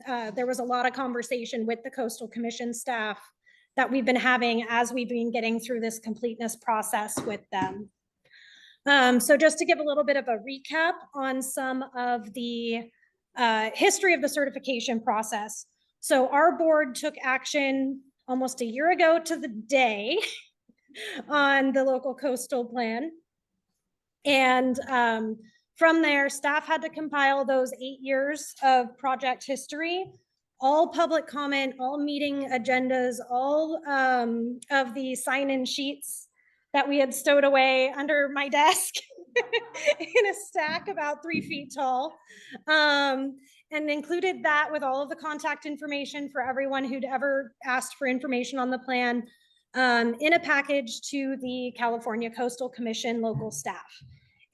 There was a lot of conversation with the Coastal Commission staff that we've been having as we've been getting through this completeness process with them. So just to give a little bit of a recap on some of the history of the certification process. So our board took action almost a year ago to the day on the local coastal plan. And from there, staff had to compile those 8 years of project history, all public comment, all meeting agendas, all of the sign-in sheets that we had stowed away under my desk in a stack about 3 feet tall. And included that with all of the contact information for everyone who'd ever asked for information on the plan in a package to the California Coastal Commission local staff.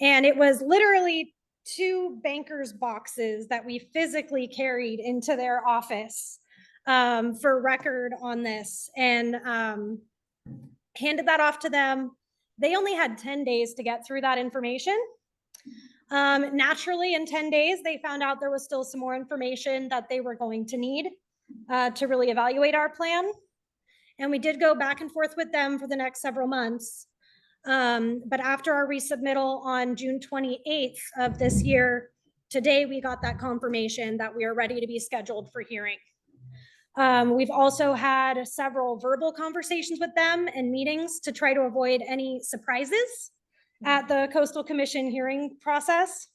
And it was literally 2 bankers' boxes that we physically carried into their office for record on this, and handed that off to them. They only had 10 days to get through that information. Naturally, in 10 days, they found out there was still some more information that they were going to need to really evaluate our plan. And we did go back and forth with them for the next several months. But after our resubmittal on June 28th of this year, today we got that confirmation that we are ready to be scheduled for hearing. We've also had several verbal conversations with them and meetings to try to avoid any surprises at the Coastal Commission hearing process.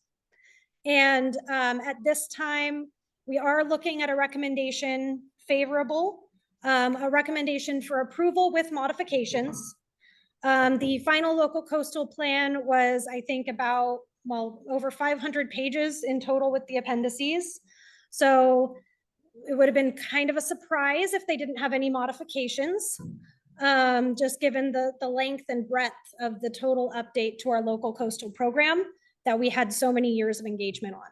And at this time, we are looking at a recommendation favorable, a recommendation for approval with modifications. The final local coastal plan was, I think, about, well, over 500 pages in total with the appendices. So it would have been kind of a surprise if they didn't have any modifications, just given the length and breadth of the total update to our local coastal program that we had so many years of engagement on.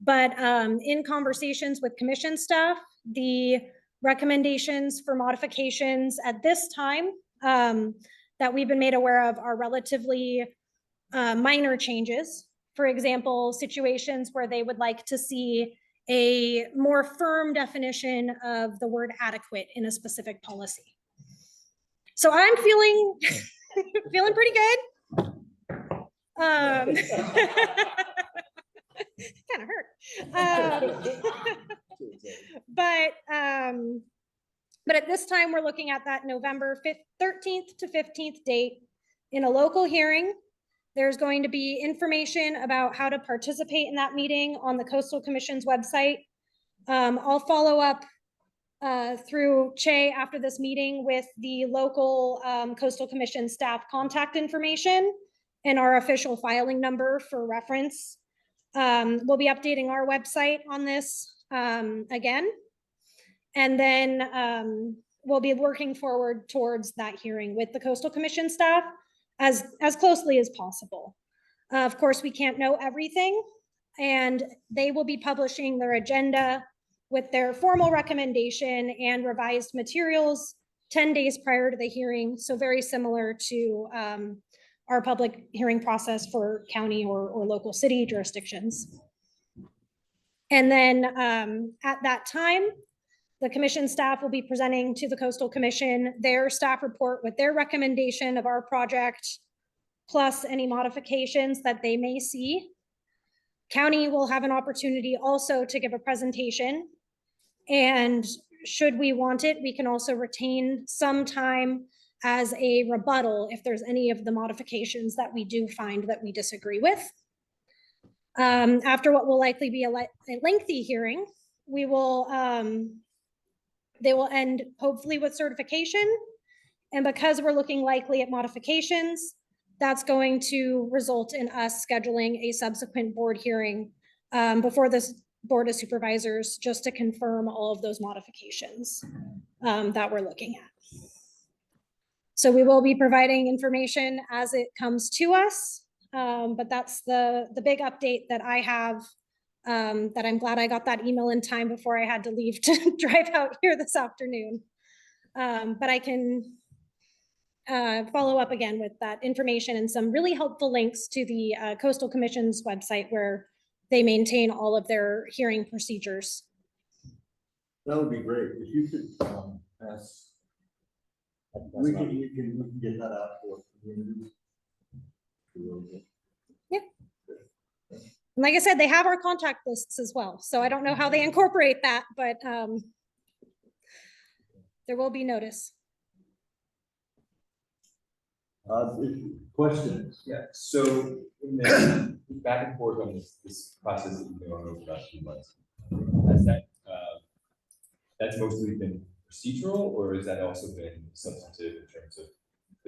But in conversations with commission staff, the recommendations for modifications at this time that we've been made aware of are relatively minor changes. For example, situations where they would like to see a more firm definition of the word adequate in a specific policy. So I'm feeling pretty good. Kind of hurt. But at this time, we're looking at that November 13th to 15th date in a local hearing. There's going to be information about how to participate in that meeting on the Coastal Commission's website. I'll follow up through Che after this meeting with the local Coastal Commission staff contact information and our official filing number for reference. We'll be updating our website on this again. And then we'll be working forward towards that hearing with the Coastal Commission staff as closely as possible. Of course, we can't know everything, and they will be publishing their agenda with their formal recommendation and revised materials 10 days prior to the hearing. So very similar to our public hearing process for county or local city jurisdictions. And then at that time, the commission staff will be presenting to the Coastal Commission their staff report with their recommendation of our project, plus any modifications that they may see. County will have an opportunity also to give a presentation. And should we want it, we can also retain some time as a rebuttal if there's any of the modifications that we do find that we disagree with. After what will likely be a lengthy hearing, we will they will end hopefully with certification. And because we're looking likely at modifications, that's going to result in us scheduling a subsequent board hearing before this Board of Supervisors, just to confirm all of those modifications that we're looking at. So we will be providing information as it comes to us. But that's the big update that I have, that I'm glad I got that email in time before I had to leave to drive out here this afternoon. But I can follow up again with that information and some really helpful links to the Coastal Commission's website where they maintain all of their hearing procedures. That would be great. If you could pass. We can get that out for communities. Yeah. And like I said, they have our contact lists as well. So I don't know how they incorporate that, but there will be notice. Questions? Yeah, so in the back and forth on this process that you've been on over the last few months, has that that's mostly been procedural, or has that also been substantive in terms of,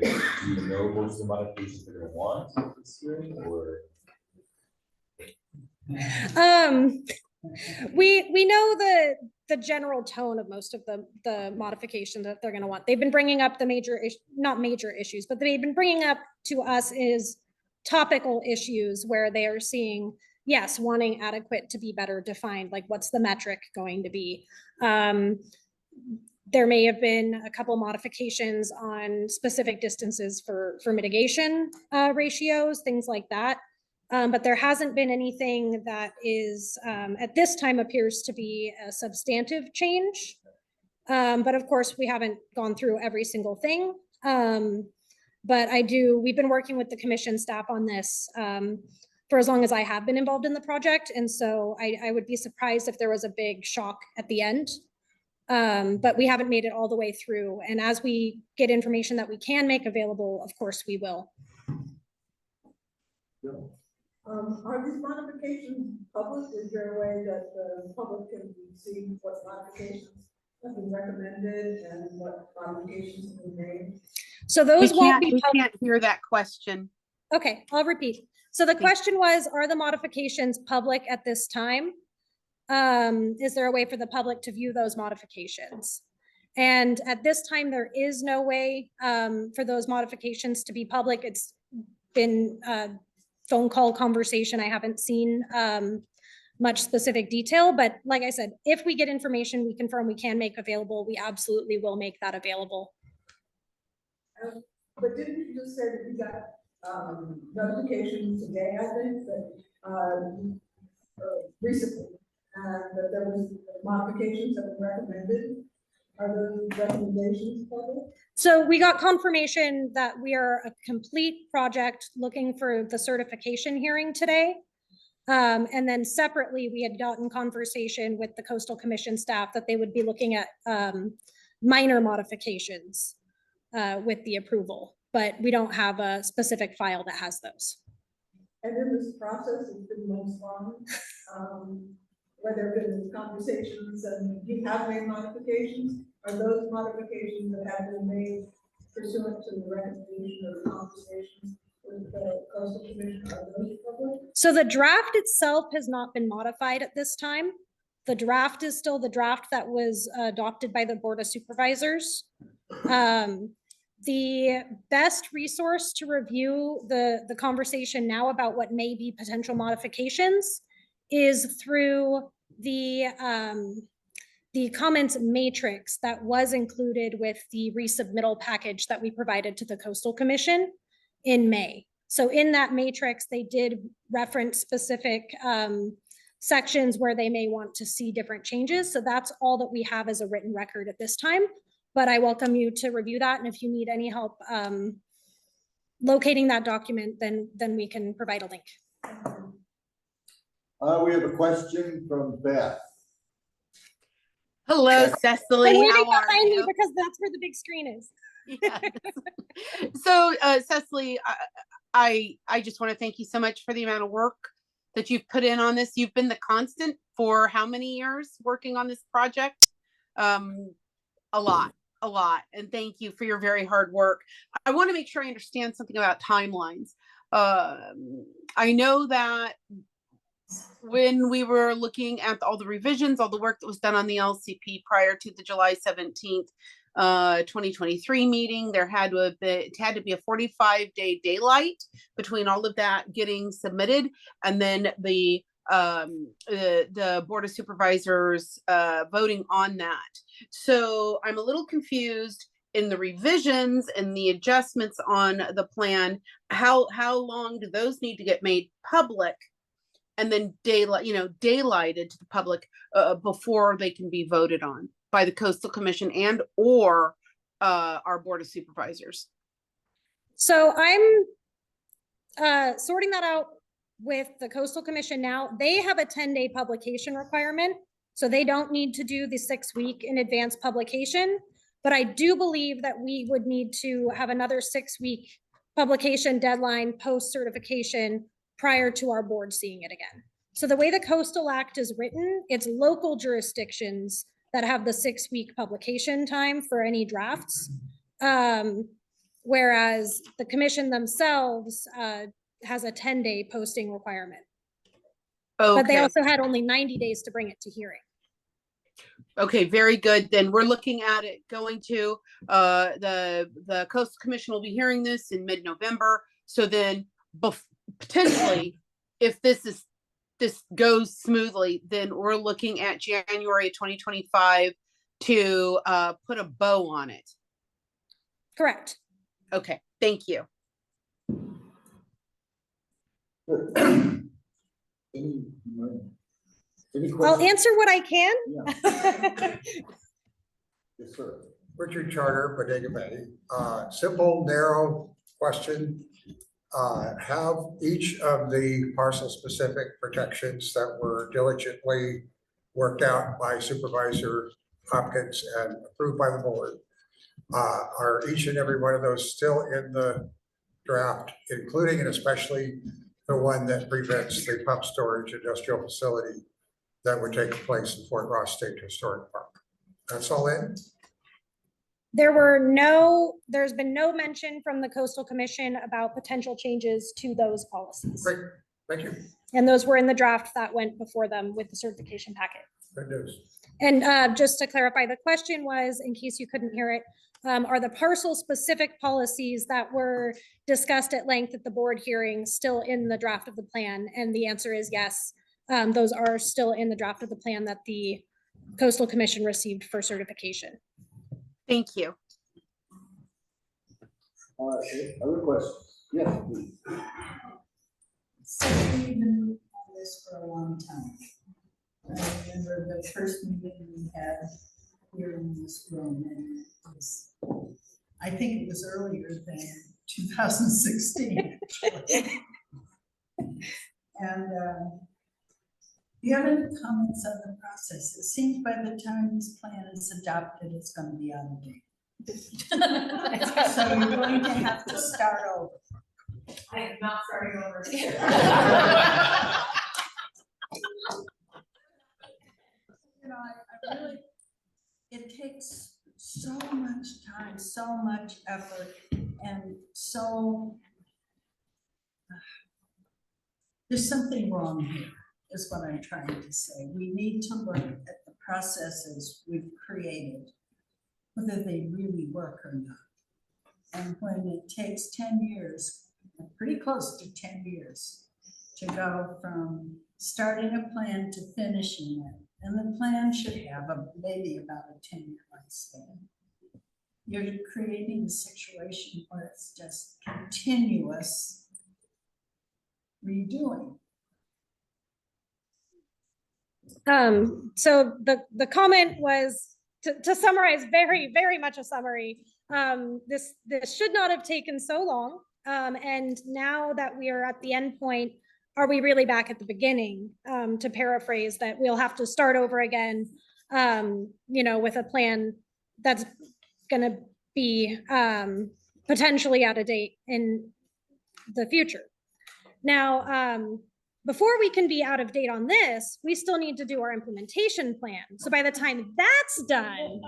like, do you know most of the modifications they're going to want at this hearing, or? We know the general tone of most of the modifications that they're going to want. They've been bringing up the not major issues, but they've been bringing up to us is topical issues where they are seeing, yes, wanting adequate to be better defined, like what's the metric going to be. There may have been a couple modifications on specific distances for mitigation ratios, things like that. But there hasn't been anything that is, at this time, appears to be a substantive change. But of course, we haven't gone through every single thing. But we've been working with the commission staff on this for as long as I have been involved in the project. And so I would be surprised if there was a big shock at the end. But we haven't made it all the way through. And as we get information that we can make available, of course we will. Are these modifications public? Is there a way that the public can see what modifications have been recommended and what modifications have been made? So those won't be. We can't hear that question. Okay, I'll repeat. So the question was, are the modifications public at this time? Is there a way for the public to view those modifications? And at this time, there is no way for those modifications to be public. It's been phone call conversation. I haven't seen much specific detail, but like I said, if we get information we confirm we can make available, we absolutely will make that available. But didn't you just say that you got notifications today, I think, that recently, and that there was modifications that were recommended? Are those recommendations public? So we got confirmation that we are a complete project looking for the certification hearing today. And then separately, we had gotten conversation with the Coastal Commission staff that they would be looking at minor modifications with the approval, but we don't have a specific file that has those. And in this process, it's been most long, where there have been conversations and you have made modifications. Are those modifications that have been made pursuant to the recommendation or the conversations with the Coastal Commission, are those public? So the draft itself has not been modified at this time. The draft is still the draft that was adopted by the Board of Supervisors. The best resource to review the conversation now about what may be potential modifications is through the comments matrix that was included with the resubmittal package that we provided to the Coastal Commission in May. So in that matrix, they did reference specific sections where they may want to see different changes. So that's all that we have as a written record at this time. But I welcome you to review that. And if you need any help locating that document, then we can provide a link. We have a question from Beth. Hello, Cecily. I'm waiting How are behind you? me because that's where the big screen is. So, Cecily, I just want to thank you so much for the amount of work that you've put in on this. You've been the constant for how many years working on this project? A lot. And thank you for your very hard work. I want to make sure I understand something about timelines. I know that when we were looking at all the revisions, all the work that was done on the LCP prior to the July 17th 2023 meeting. There had to have been, it had to be a 45-day daylight between all of that getting submitted, and then the Board of Supervisors voting on that. So I'm a little confused in the revisions and the adjustments on the plan. How long do those need to get made public and then daylighted to the public before they can be voted on by the Coastal Commission and or our Board of Supervisors? So I'm sorting that out with the Coastal Commission now. They have a 10-day publication requirement, so they don't need to do the 6-week in advance publication. But I do believe that we would need to have another 6-week publication deadline post-certification prior to our board seeing it again. So the way the Coastal Act is written, it's local jurisdictions that have the 6-week publication time for any drafts. Whereas the commission themselves has a 10-day posting requirement. Okay. But they also had only 90 days to bring it to hearing. Okay, very good. Then we're looking at it going to the Coastal Commission will be hearing this in mid-November. So then potentially, if this goes smoothly, then we're looking at January of 2025 to put a bow on it. Correct. Okay, thank you. I'll answer what I can. Yes, sir. Richard Charter, Bodega Bay. Simple, narrow question. Have each of the parcel-specific protections that were diligently worked out by Supervisor Hopkins and approved by the board, are each and every one of those still in the draft, including and especially the one that prevents the pump storage industrial facility that would take place in Fort Ross State Historic Park? That's all in? There's been no mention from the Coastal Commission about potential changes to those policies. Great, thank you. And those were in the draft that went before them with the certification packet. Good news. And just to clarify, the question was, in case you couldn't hear it, are the parcel specific policies that were discussed at length at the board hearing still in the draft of the plan? And the answer is yes. Those are still in the draft of the plan that the Coastal Commission received for certification. Thank you. Other questions? Yes, please. So we've been on this for a long time. I remember the first meeting we had here in this room, and it was, I think it was earlier than 2016. And do you have any comments on the process? It seems by the time this plan is adopted, it's going to be out of date. So you're going to have to start over. I am not starting over. You know, I really, it takes so much time, so much effort, and so there's something wrong here, is what I'm trying to say. We need to look at the processes we've created, whether they really work or not. And when it takes 10 years, pretty close to 10 years, to go from starting a plan to finishing it, and the plan should have maybe about a 10-year lifespan. You're creating a situation where it's just continuous redoing. So the comment was, to summarize, very, very much a summary. This should not have taken so long. And now that we are at the end point, are we really back at the beginning? To paraphrase that, we'll have to start over again, with a plan that's going to be potentially out of date in the future. Now, before we can be out of date on this, we still need to do our implementation plan. So by the time that's done,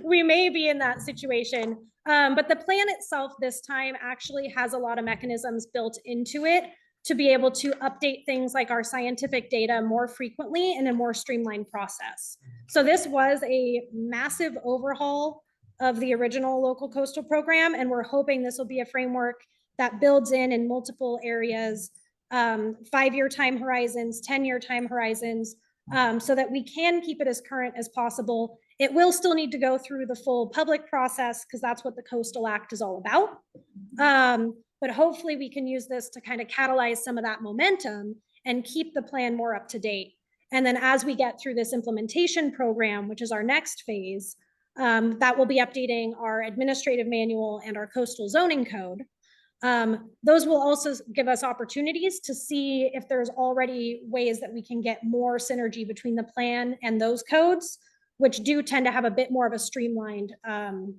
we may be in that situation. But the plan itself this time actually has a lot of mechanisms built into it to be able to update things like our scientific data more frequently in a more streamlined process. So this was a massive overhaul of the original local coastal program, and we're hoping this will be a framework that builds in multiple areas, 5-year time horizons, 10-year time horizons, so that we can keep it as current as possible. It will still need to go through the full public process because that's what the Coastal Act is all about. But hopefully we can use this to kind of catalyze some of that momentum and keep the plan more up to date. And then as we get through this implementation program, which is our next phase, that will be updating our administrative manual and our coastal zoning code. Those will also give us opportunities to see if there's already ways that we can get more synergy between the plan and those codes, which do tend to have a bit more of a streamlined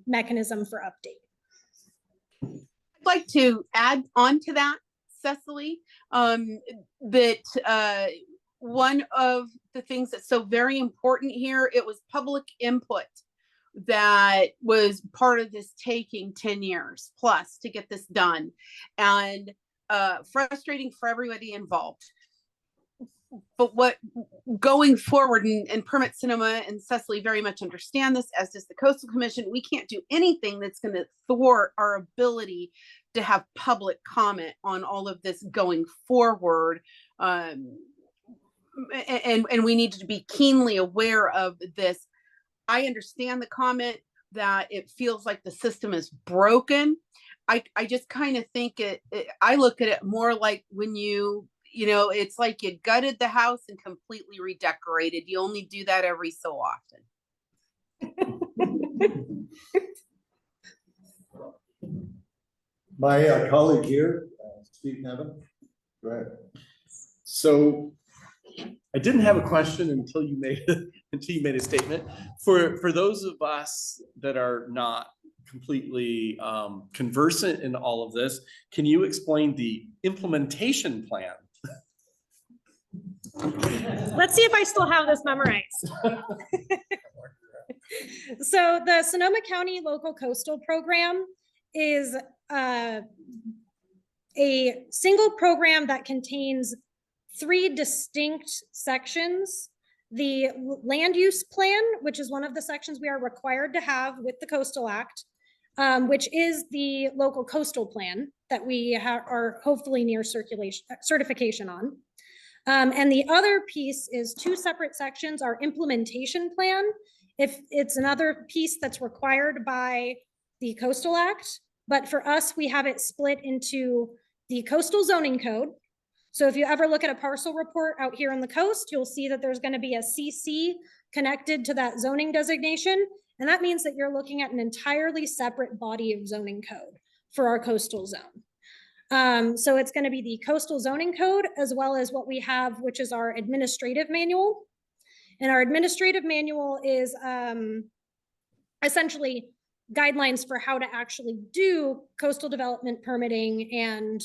mechanism for update. I'd like to add on to that, Cecily, that one of the things that's so very important here, it was public input that was part of this taking 10 years plus to get this done, and frustrating for everybody involved. But what going forward, and Permit Sonoma and Cecily very much understand this, as does the Coastal Commission, we can't do anything that's going to thwart our ability to have public comment on all of this going forward. And we need to be keenly aware of this. I understand the comment that it feels like the system is broken. I just kind of think I look at it more like when you know, it's like you gutted the house and completely redecorated. You only do that every so often. My colleague here, Steve Nevin, go ahead. So I didn't have a question until you made a statement. For those of us that are not completely conversant in all of this, can you explain the implementation plan? Let's see if I still have this memorized. So the Sonoma County Local Coastal Program is a single program that contains 3 distinct sections. The land use plan, which is one of the sections we are required to have with the Coastal Act, which is the local coastal plan that we are hopefully near certification on. And the other piece is 2 separate sections, our implementation plan. If it's another piece that's required by the Coastal Act, but for us, we have it split into the coastal zoning code. So if you ever look at a parcel report out here on the coast, you'll see that there's going to be a CC connected to that zoning designation. And that means that you're looking at an entirely separate body of zoning code for our coastal zone. So it's going to be the coastal zoning code, as well as what we have, which is our administrative manual. And our administrative manual is essentially guidelines for how to actually do coastal development permitting, and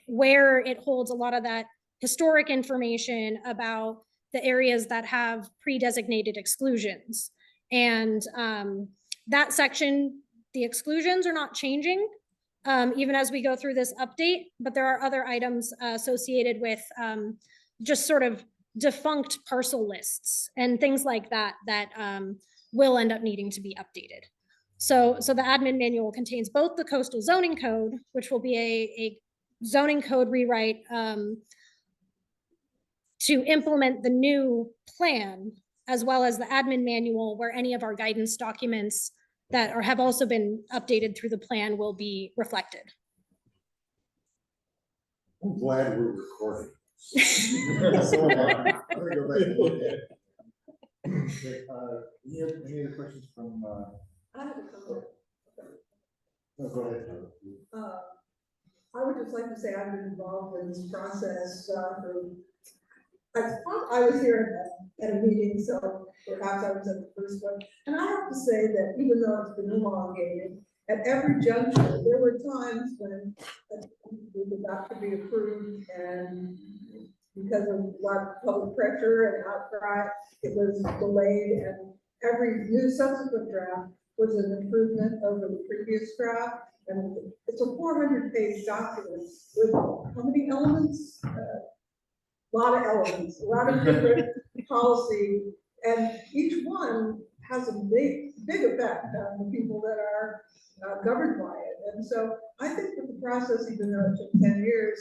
where it holds a lot of that historic information about the areas that have pre-designated exclusions. And that section, the exclusions are not changing even as we go through this update, but there are other items associated with just sort of defunct parcel lists and things like that that will end up needing to be updated. So the admin manual contains both the coastal zoning code, which will be a zoning code rewrite to implement the new plan, as well as the admin manual, where any of our guidance documents that have also been updated through the plan will be reflected. I'm glad we're recording. So, I'm gonna go back and look at it. Okay, any other questions from? I have a comment. No, go ahead. I would just like to say I've been involved in this process I was here at a meeting, so perhaps I was at the first one. And I have to say that even though it's been elongated, at every juncture, there were times when it got to be approved, and because of a lot of public pressure and outcry, it was delayed, and every new subsequent draft was an improvement over the previous draft. And it's a 400-page document with how many elements? a lot of elements, a lot of different policy, and each one has a big effect on the people that are governed by it. And so I think that the process, even though it took 10 years,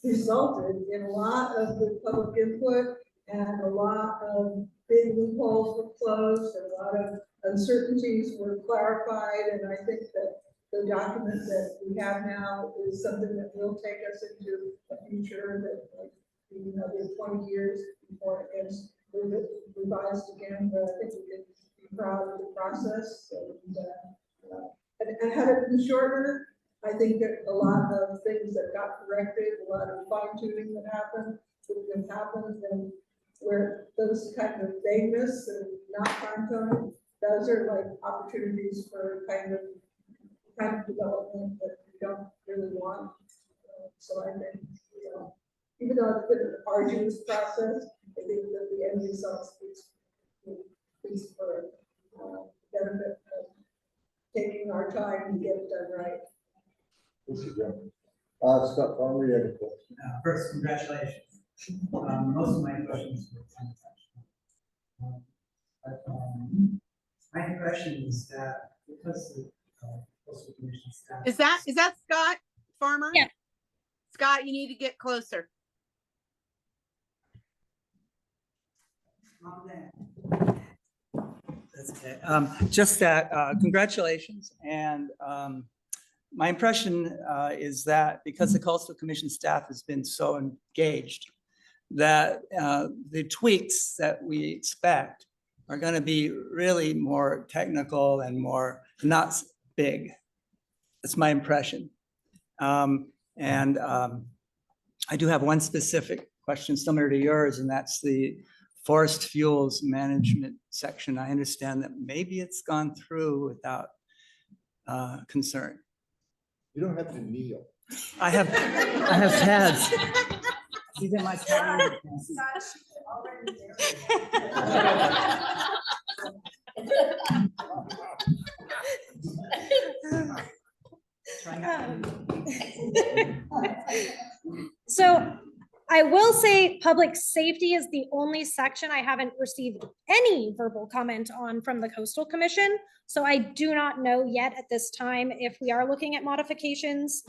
resulted in a lot of the public input, and a lot of big loopholes were closed, and a lot of uncertainties were clarified. And I think that the document that we have now is something that will take us into a future that, like, another 20 years before it gets revised again. But I think we can be proud of the process, and had it been shorter, I think that a lot of things that got corrected, a lot of fine tuning that happened, would have happened, and where those kind of vagueness and not fine tuning, those are like opportunities for kind of development that we don't really want. So I think, even though it's been an arduous process, I think that the end result is for benefit of taking our time to get it done right. Scott Farmer, you have a question. First, congratulations. Most of my questions were kind of touched. My impression is that because the Coastal Commission staff. Is that Scott Farmer? Yeah. Scott, you need to get closer. That's okay. Just that, congratulations. And my impression is that because the Coastal Commission staff has been so engaged, that the tweaks that we expect are going to be really more technical and more not big. That's my impression. And I do have one specific question similar to yours, and that's the forest fuels management section. I understand that maybe it's gone through without concern. You don't have to kneel. I have pads. These are my calendar. So I will say public safety is the only section I haven't received any verbal comment on from the Coastal Commission. So I do not know yet at this time if we are looking at modifications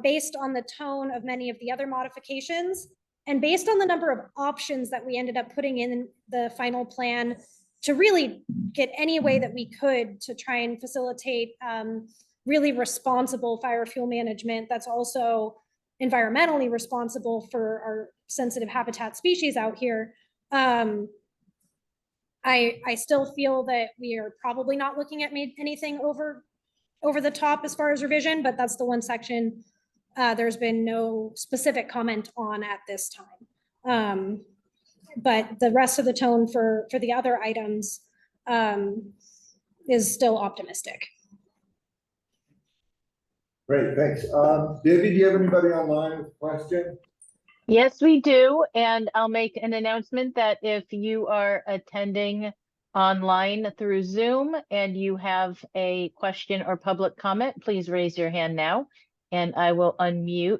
based on the tone of many of the other modifications and based on the number of options that we ended up putting in the final plan to really get any way that we could to try and facilitate really responsible fire fuel management that's also environmentally responsible for our sensitive habitat species out here. I still feel that we are probably not looking at anything over the top as far as revision, but that's the one section there's been no specific comment on at this time. But the rest of the tone for the other items is still optimistic. Great, thanks. Debbie, do you have anybody online with a question? Yes, we do. And I'll make an announcement that if you are attending online through Zoom and you have a question or public comment, please raise your hand now and I will unmute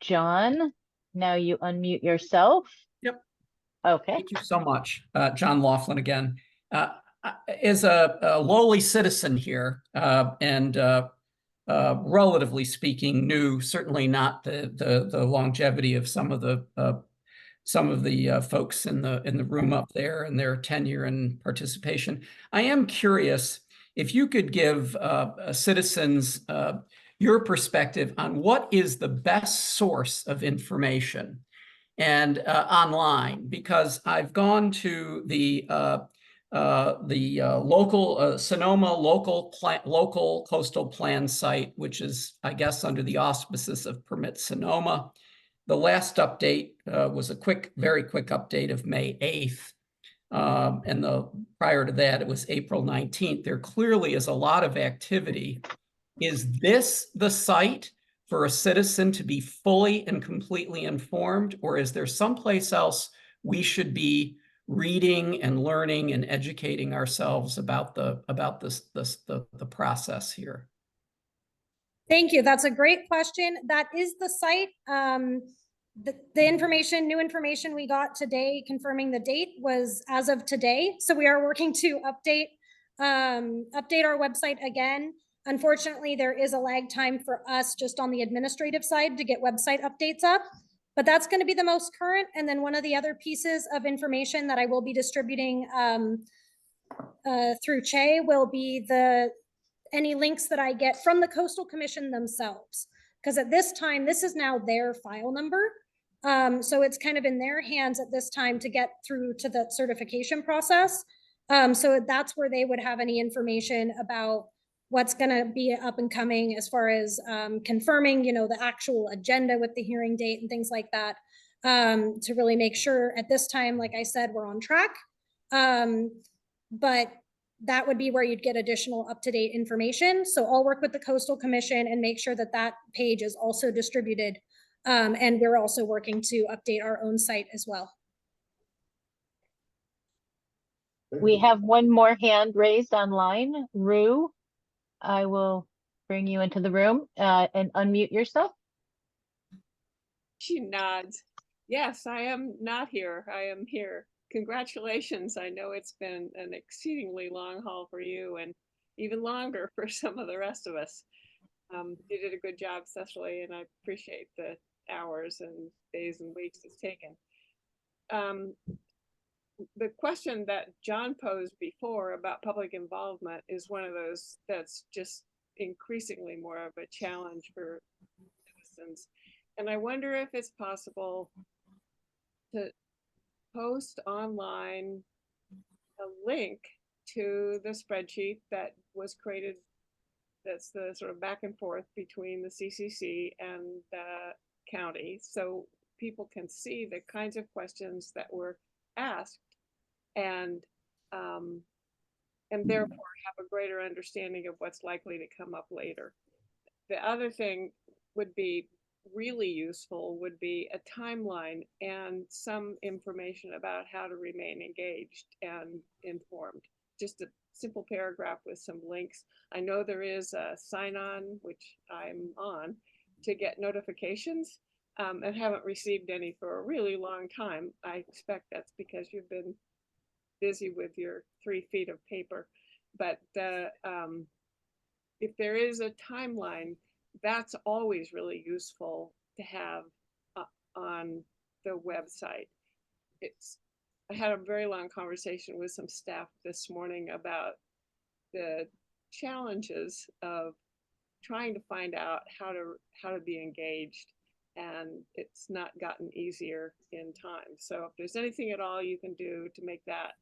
John. Now you unmute yourself. Yep. Okay. Thank you so much. John Laughlin again. As a lowly citizen here and relatively speaking, new, certainly not the longevity of some of the folks in the room up there and their tenure and participation. I am curious if you could give citizens your perspective on what is the best source of information and online, because I've gone to the local Sonoma local coastal plan site, which is, I guess, under the auspices of Permit Sonoma. The last update was a very quick update of May 8th. And prior to that, it was April 19th. There clearly is a lot of activity. Is this the site for a citizen to be fully and completely informed, or is there someplace else we should be reading and learning and educating ourselves about the process here? Thank you. That's a great question. That is the site. the information, new information we got today confirming the date was as of today. So we are working to update our website again. Unfortunately, there is a lag time for us just on the administrative side to get website updates up, but that's going to be the most current. And then one of the other pieces of information that I will be distributing through Che will be any links that I get from the Coastal Commission themselves. Because at this time, this is now their file number. So it's kind of in their hands at this time to get through to the certification process. So that's where they would have any information about what's going to be up and coming as far as confirming, the actual agenda with the hearing date and things like that, to really make sure at this time, like I said, we're on track. But that would be where you'd get additional up-to-date information. So I'll work with the Coastal Commission and make sure that that page is also distributed. And we're also working to update our own site as well. We have one more hand raised online. Rue, I will bring you into the room and unmute yourself. She nods. Yes, I am not here. I am here. Congratulations. I know it's been an exceedingly long haul for you and even longer for some of the rest of us. You did a good job, Cecily, and I appreciate the hours and days and weeks it's taken. The question that John posed before about public involvement is one of those that's just increasingly more of a challenge for citizens. And I wonder if it's possible to post online a link to the spreadsheet that was created, that's the sort of back and forth between the CCC and the county, so people can see the kinds of questions that were asked and therefore have a greater understanding of what's likely to come up later. The other thing would be really useful would be a timeline and some information about how to remain engaged and informed. Just a simple paragraph with some links. I know there is a sign-on, which I'm on, to get notifications and haven't received any for a really long time. I expect that's because you've been busy with your 3 feet of paper. But if there is a timeline, that's always really useful to have on the website. I had a very long conversation with some staff this morning about the challenges of trying to find out how to be engaged, and it's not gotten easier in time. So if there's anything at all you can do to make that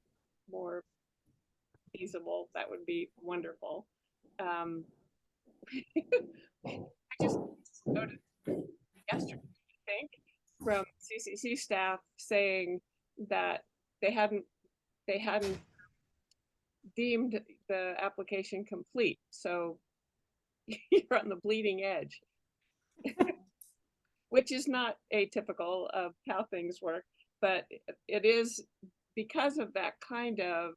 more feasible, that would be wonderful. I just noticed yesterday, I think, from CCC staff saying that they hadn't deemed the application complete. So you're on the bleeding edge, which is not atypical of how things work, but it is because of that kind of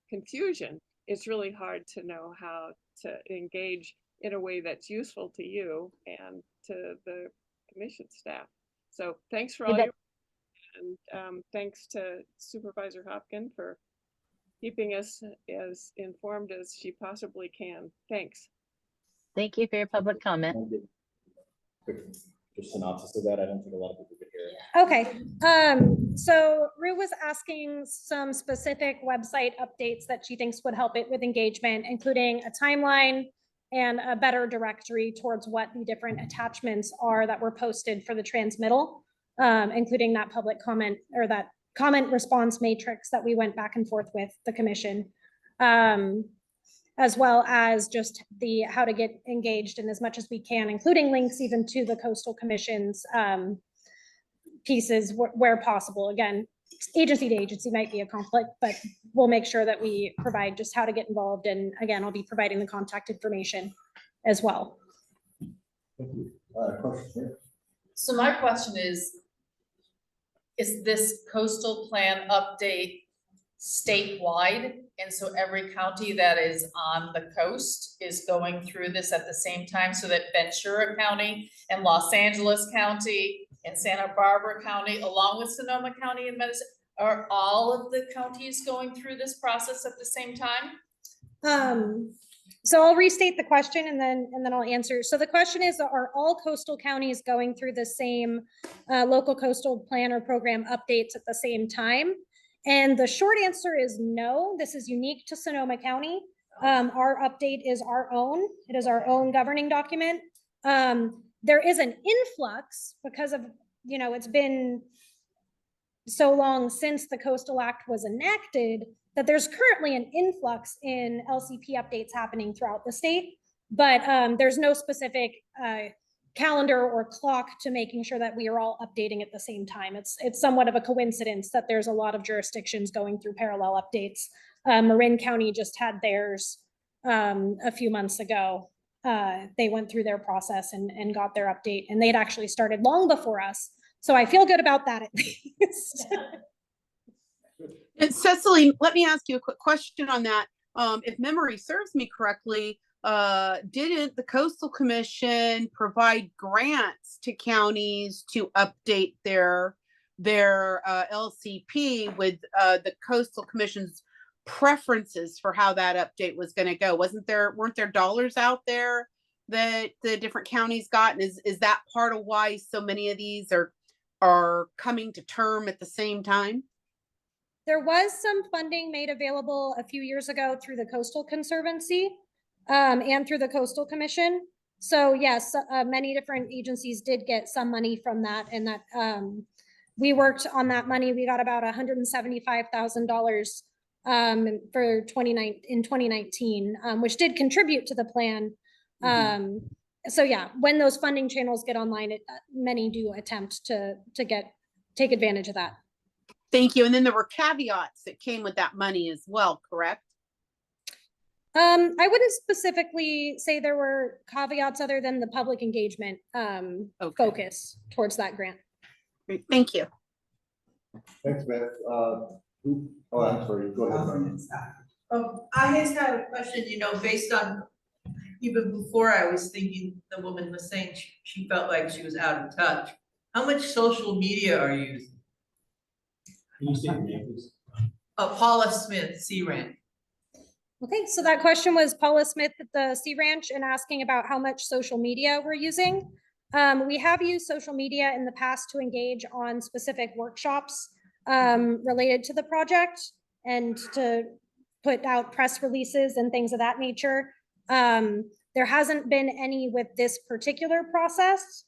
confusion. It's really hard to know how to engage in a way that's useful to you and to the commission staff. So thanks for all your, and thanks to Supervisor Hopkins for keeping us as informed as she possibly can. Thanks. Thank you for your public comment. Quick just synopsis of that. I don't think a lot of people could hear it. Okay, so Rue was asking some specific website updates that she thinks would help it with engagement, including a timeline and a better directory towards what the different attachments are that were posted for the transmittal, including that public comment or that comment response matrix that we went back and forth with the commission, as well as just the how to get engaged in as much as we can, including links even to the Coastal Commission's pieces where possible. Again, agency to agency might be a conflict, but we'll make sure that we provide just how to get involved. And again, I'll be providing the contact information as well. Thank you. Question here. So my question is this coastal plan update statewide. And so every county that is on the coast is going through this at the same time, so that Ventura County and Los Angeles County and Santa Barbara County, along with Sonoma County and Medicine, are all of the counties going through this process at the same time? So I'll restate the question and then I'll answer. So the question is, are all coastal counties going through the same local coastal plan or program updates at the same time? And the short answer is no. This is unique to Sonoma County. Our update is our own. It is our own governing document. There is an influx because of, you know, it's been so long since the Coastal Act was enacted that there's currently an influx in LCP updates happening throughout the state, but there's no specific calendar or clock to making sure that we are all updating at the same time. It's somewhat of a coincidence that there's a lot of jurisdictions going through parallel updates. Marin County just had theirs a few months ago. They went through their process and got their update, and they'd actually started long before us. So I feel good about that at least. And Cecily, let me ask you a quick question on that. If memory serves me correctly, didn't the Coastal Commission provide grants to counties to update their LCP with the Coastal Commission's preferences for how that update was going to go? Weren't there dollars out there that the different counties got? And is that part of why so many of these are coming to term at the same time? There was some funding made available a few years ago through the Coastal Conservancy and through the Coastal Commission. So yes, many different agencies did get some money from that, and that we worked on that money. We got about $175,000 for 2019, which did contribute to the plan. So yeah, when those funding channels get online, many do attempt to take advantage of that. Thank you. And then there were caveats that came with that money as well, correct? I wouldn't specifically say there were caveats other than the public engagement focus towards that grant. Great. Thank you. Thanks, Beth. Oh, I'm sorry. Go ahead. I just have a question, you know, based on, even before I was thinking, the woman was saying she felt like she was out of touch. How much social media are you using? Can you say your name, please? Paula Smith, Sea Ranch. Okay, so that question was Paula Smith at the Sea Ranch and asking about how much social media we're using. We have used social media in the past to engage on specific workshops related to the project and to put out press releases and things of that nature. There hasn't been any with this particular process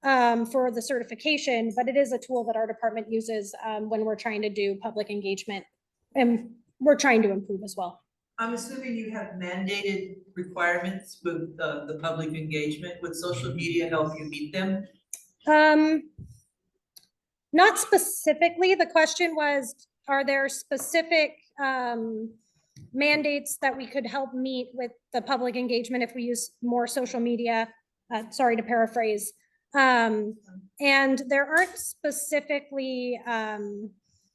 for the certification, but it is a tool that our department uses when we're trying to do public engagement, and we're trying to improve as well. I'm assuming you have mandated requirements with the public engagement. Would social media help you meet them? Not specifically. The question was, are there specific mandates that we could help meet with the public engagement if we use more social media? Sorry to paraphrase. And there aren't specifically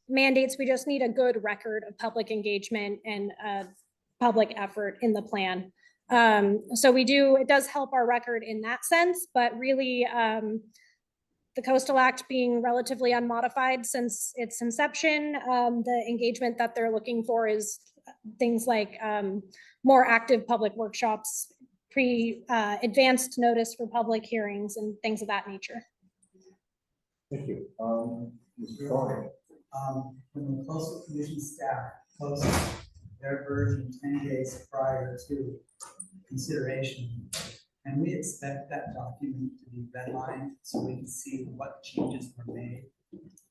mandates. We just need a good record of public engagement and public effort in the plan. So it does help our record in that sense, but really the Coastal Act being relatively unmodified since its inception, the engagement that they're looking for is things like more active public workshops, advanced notice for public hearings and things of that nature. Thank you. Mr. Thorne. When the Coastal Commission staff posted their version 10 days prior to consideration, can we expect that document to be redlined so we can see what changes were made?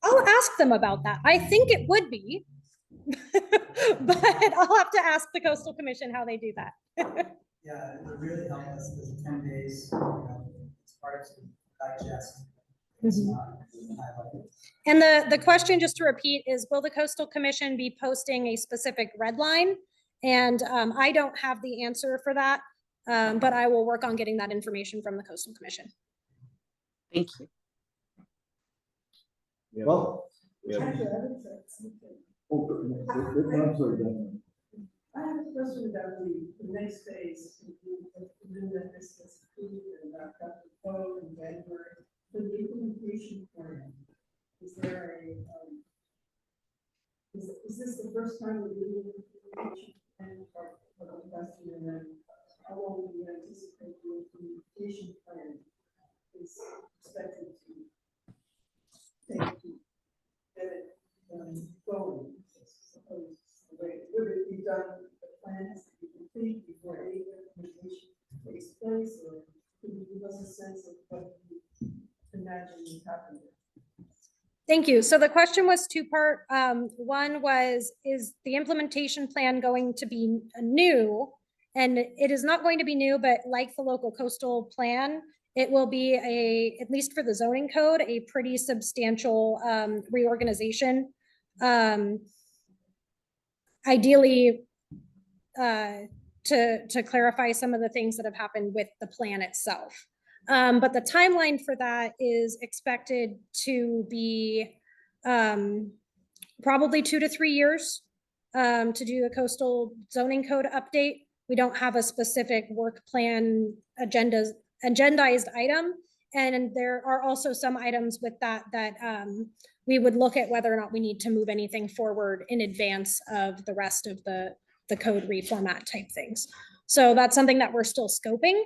I'll ask them about that. I think it would be, but I'll have to ask the Coastal Commission how they do that. Yeah, it would really help us because 10 days, you know, it's hard to digest. And the question, just to repeat, is will the Coastal Commission be posting a specific red line? And I don't have the answer for that, but I will work on getting that information from the Coastal Commission. Thank you. Well, I'm sorry, Dan. I have a question about the next phase. That this is approved and about the vote in January for the implementation plan. Is there a, is this the first time we're doing the implementation plan for the question, and then how long do you anticipate the implementation plan is expected to take to get it going? Suppose the way it would be done, the plan has to be complete before any implementation takes place, or could you give us a sense of what you imagine is happening? Thank you. So the question was two-part. One was, is the implementation plan going to be new? And it is not going to be new, but like the local coastal plan, it will be at least for the zoning code, a pretty substantial reorganization. Ideally, to clarify some of the things that have happened with the plan itself. But the timeline for that is expected to be probably 2 to 3 years to do the coastal zoning code update. We don't have a specific work plan agendized item. And there are also some items with that we would look at whether or not we need to move anything forward in advance of the rest of the code reformat type things. So that's something that we're still scoping.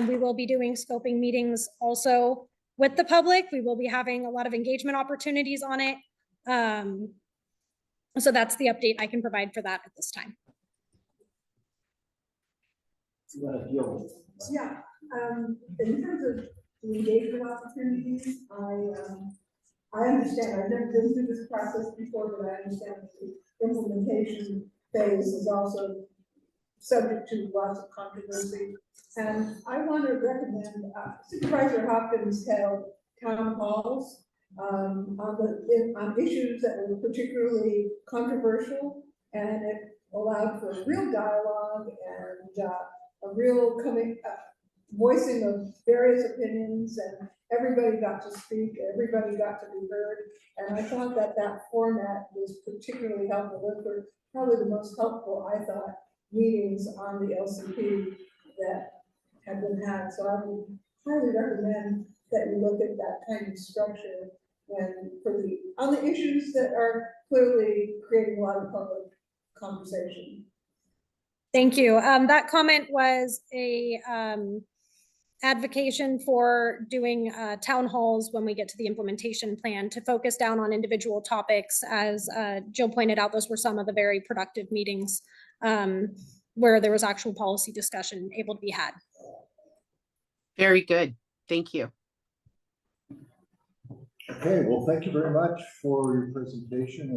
We will be doing scoping meetings also with the public. We will be having a lot of engagement opportunities on it. So that's the update I can provide for that at this time. Yeah, in terms of the engagement opportunities, I understand, I've never been through this process before, but I understand the implementation phase is also subject to lots of controversy. And I want to recommend, Supervisor Hopkins held town halls on issues that were particularly controversial, and it allowed for a real dialogue and a real voicing of various opinions, and everybody got to speak, everybody got to be heard. And I thought that format was particularly helpful. Those were probably the most helpful, I thought, meetings on the LCP that have been had. So I would highly recommend that you look at that kind of structure on the issues that are clearly creating a lot of public conversation. Thank you. That comment was a advocation for doing town halls when we get to the implementation plan to focus down on individual topics. As Jill pointed out, those were some of the very productive meetings where there was actual policy discussion able to be had. Very good. Thank you. Okay, well, thank you very much for your presentation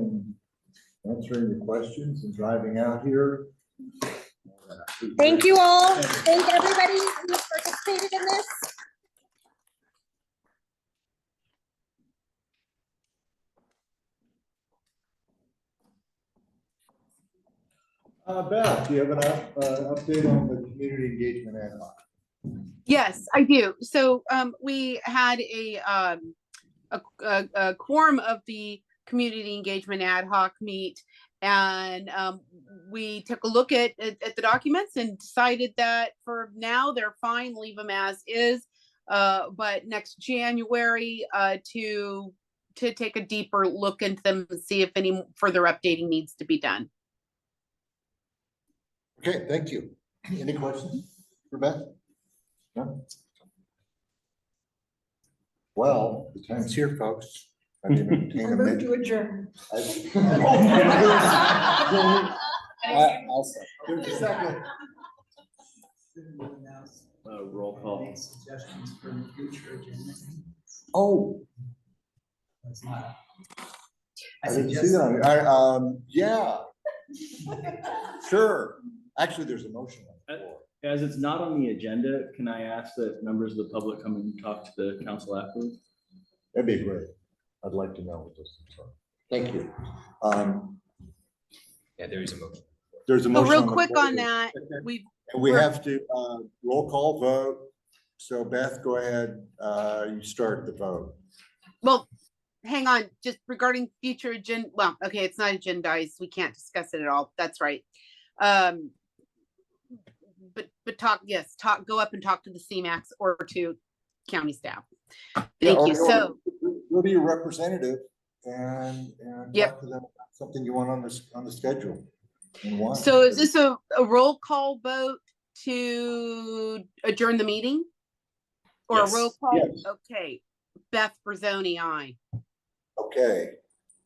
and answering the questions and driving out here. Thank you all. Thank everybody who participated in this. Beth, do you have an update on the community engagement ad hoc? Yes, I do. So we had a quorum of the community engagement ad hoc meet, and we took a look at the documents and decided that for now they're fine, leave them as is. But next January to take a deeper look into them and see if any further updating needs to be done. Okay, thank you. Any questions for Beth? No? Well, the time's here, folks. I move to adjourn. I'll second. There's a second. Roll call. Suggestions for future agenda. Oh. That's not. I didn't see that on here. Yeah. Sure. Actually, there's a motion on the floor. As it's not on the agenda, can I ask that members of the public come and talk to the council afterwards? That'd be great. I'd like to know what those things are. Thank you. Yeah, there is a motion. There's a motion. Real quick on that, we have to roll call vote. So Beth, go ahead. You start the vote. Well, hang on, just regarding future agenda, well, okay, it's not agendized, we can't discuss it at all, that's right. But talk, yes, go up and talk to the CMAX or to county staff. Thank you, so. Go to your representative and Yep. talk to them about something you want on the schedule. And why. So is this a roll call vote to adjourn the meeting? Or a roll call? Yes. Okay, Beth Bruzzone, aye. Okay.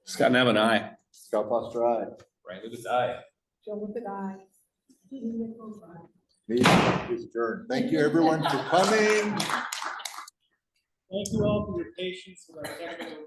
Scott Nevin, aye. Scott Foster, aye. Brian Lucas, aye. Joe with the guy. Meeting is adjourned. Thank you, everyone, for coming. Thank you all for your patience with our technical